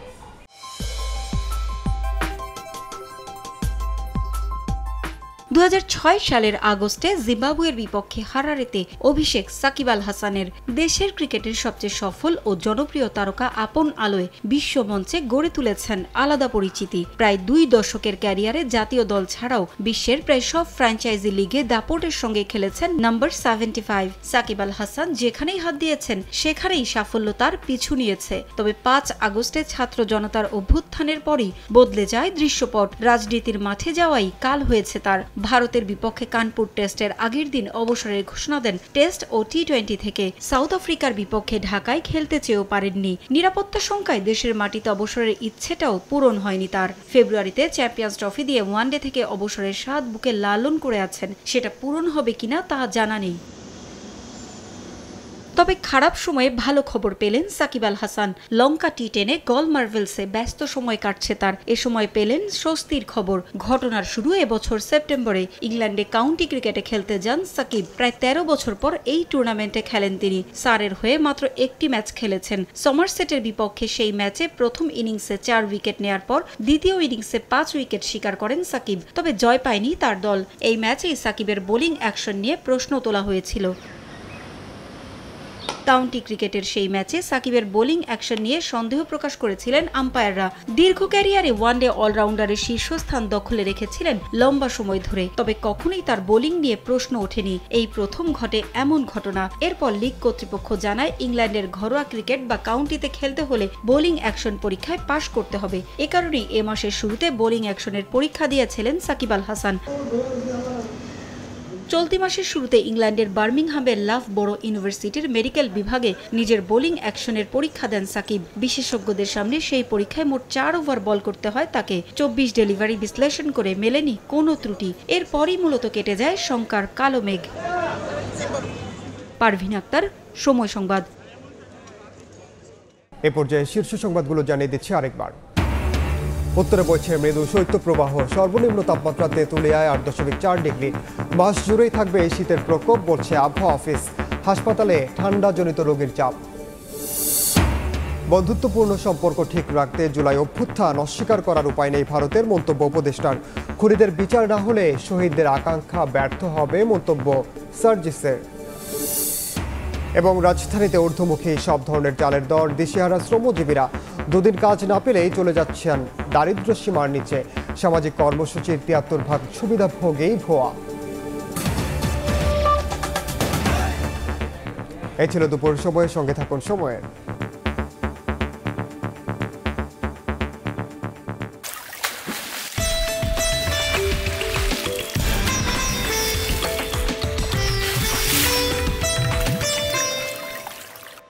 2006 সালের আগস্টে জিম্বাবুয়ের বিপক্ষে হারারেতে অভিষেক সাকিব আল হাসানের। দেশের ক্রিকেটের সবচেয়ে সফল ও জনপ্রিয় তারকা আপন আলোয় বিশ্বমঞ্চে গড়ে তুলেছেন আলাদা পরিচিতি। প্রায় 2 দশকের ক্যারিয়ারে জাতীয় দল ছাড়াও বিশ্বের প্রায় সব ফ্র্যাঞ্চাইজি লিগে দাপটের সঙ্গে খেলেছেন নাম্বার 75। সাকিব আল হাসান যেখানেই হাত দিয়েছেন সেখানেই সাফল্য তার পিছু নিয়েছে। তবে 5 আগস্টে ছাত্র জনতার অভ্যুত্থানের পরই বদলে যায় দৃশ্যপট। রাজনীতির মাঠে যাওয়াই কাল হয়েছে তার। ভারতের বিপক্ষে কানপুর টেস্টের আগের দিন অবসরের ঘোষণা দেন। টেস্ট ও টি-20 থেকে সাউথ আফ্রিকার বিপক্ষে ঢাকায় খেলতে চেয়েও পারেননি। নিরাপত্তা শঙ্কায় দেশের মাটিতে অবসরের ইচ্ছেটাও পূরণ হয়নি তার। ফেব্রুয়ারিতে চ্যাম্পিয়ন্স ট্রফি দিয়ে ওয়ানডে থেকে অবসরের স্বাদ বুকে লালন করে আছেন, সেটা পূরণ হবে কিনা তা জানা নেই। তবে খারাপ সময়ে ভালো খবর পেলেন সাকিব আল হাসান। লঙ্কা টি10-এ গল মার্ভেলসে ব্যস্ত সময় কাটছে তার। এ সময় পেলেন স্বস্তির খবর। ঘটনার শুরু এবছর সেপ্টেম্বরে ইংল্যান্ডে কাউন্টি ক্রিকেটে খেলতে যান সাকিব। প্রায় 13 বছর পর এই টুর্নামেন্টে খেলেন তিনি। সারের হয়ে মাত্র একটি ম্যাচ খেলেছেন। সমারসেটের বিপক্ষে সেই ম্যাচে প্রথম ইনিংসে 4 উইকেট নেয়ার পর দ্বিতীয় ইনিংসে 5 উইকেট শিকার করেন সাকিব। তবে জয় পায়নি তার দল। এই ম্যাচেই সাকিবের বোলিং অ্যাকশন নিয়ে প্রশ্ন তোলা হয়েছিল। কাউন্টি ক্রিকেটের সেই ম্যাচে সাকিবের বোলিং অ্যাকশন নিয়ে সন্দেহ প্রকাশ করেছিলেন আম্পায়াররা। দীর্ঘ ক্যারিয়ারে ওয়ানডে অলরাউন্ডারের শীর্ষস্থান দখলে রেখেছিলেন লম্বা সময় ধরে, তবে কখনোই তার বোলিং নিয়ে প্রশ্ন ওঠেনি। এই প্রথম ঘটে এমন ঘটনা। এরপর লিগ কর্তৃপক্ষ জানায় ইংল্যান্ডের ঘরোয়া ক্রিকেট বা কাউন্টিতে খেলতে হলে বোলিং অ্যাকশন পরীক্ষায় পাশ করতে হবে। এ কারণেই এ মাসের শুরুতে বোলিং অ্যাকশনের পরীক্ষা দিয়েছিলেন সাকিব আল হাসান। চলতি মাসের শুরুতে ইংল্যান্ডের বার্মিংহামের লাভ বড়ো ইউনিভার্সিটির মেডিকেল বিভাগে নিজের বোলিং অ্যাকশনের পরীক্ষা দেন সাকিব। বিশেষজ্ঞদের সামনে সেই পরীক্ষায় মোট 4 ওভার বল করতে হয় তাকে। 24 ডেলিভারি বিশ্লেষণ করে মেলেনি কোনো ত্রুটি। এরপরই মূলত কেটে যায় শঙ্কার কালো মেঘ। পারভিন আক্তার, সময় সংবাদ। এ পর্যায়ে শীর্ষ সংবাদগুলো জানিয়ে দিচ্ছি আরেকবার। উত্তরে বইছে মৃদু শৈত্যপ্রবাহ। সর্বনিম্ন তাপমাত্রা তেঁতুলিয়ায় 8.4 ডিগ্রি। মাস জুড়েই থাকবে এই শীতের প্রকোপ, বলছে আবহাওয়া অফিস। হাসপাতালে ঠান্ডাজনিত রোগীর চাপ। বন্ধুত্বপূর্ণ সম্পর্ক ঠিক রাখতে জুলাই অভ্যুত্থান অস্বীকার করার উপায় নেই ভারতের, মন্তব্য উপদেষ্টার। খুনিদের বিচার না হলে শহীদদের আকাঙ্ক্ষা ব্যর্থ হবে, মন্তব্য সার্জিসের। এবং রাজধানীতে ঊর্ধ্বমুখী সব ধরনের চালের দর। দিশেহারা শ্রমজীবীরা দুদিন কাজ না পেলেই চলে যাচ্ছেন দারিদ্র্য সীমার নিচে। সামাজিক কর্মসূচির 73% সুবিধাভোগেই ভুয়া। এই ছিল দুপুর সময়ের সঙ্গে থাকুন সময়ের।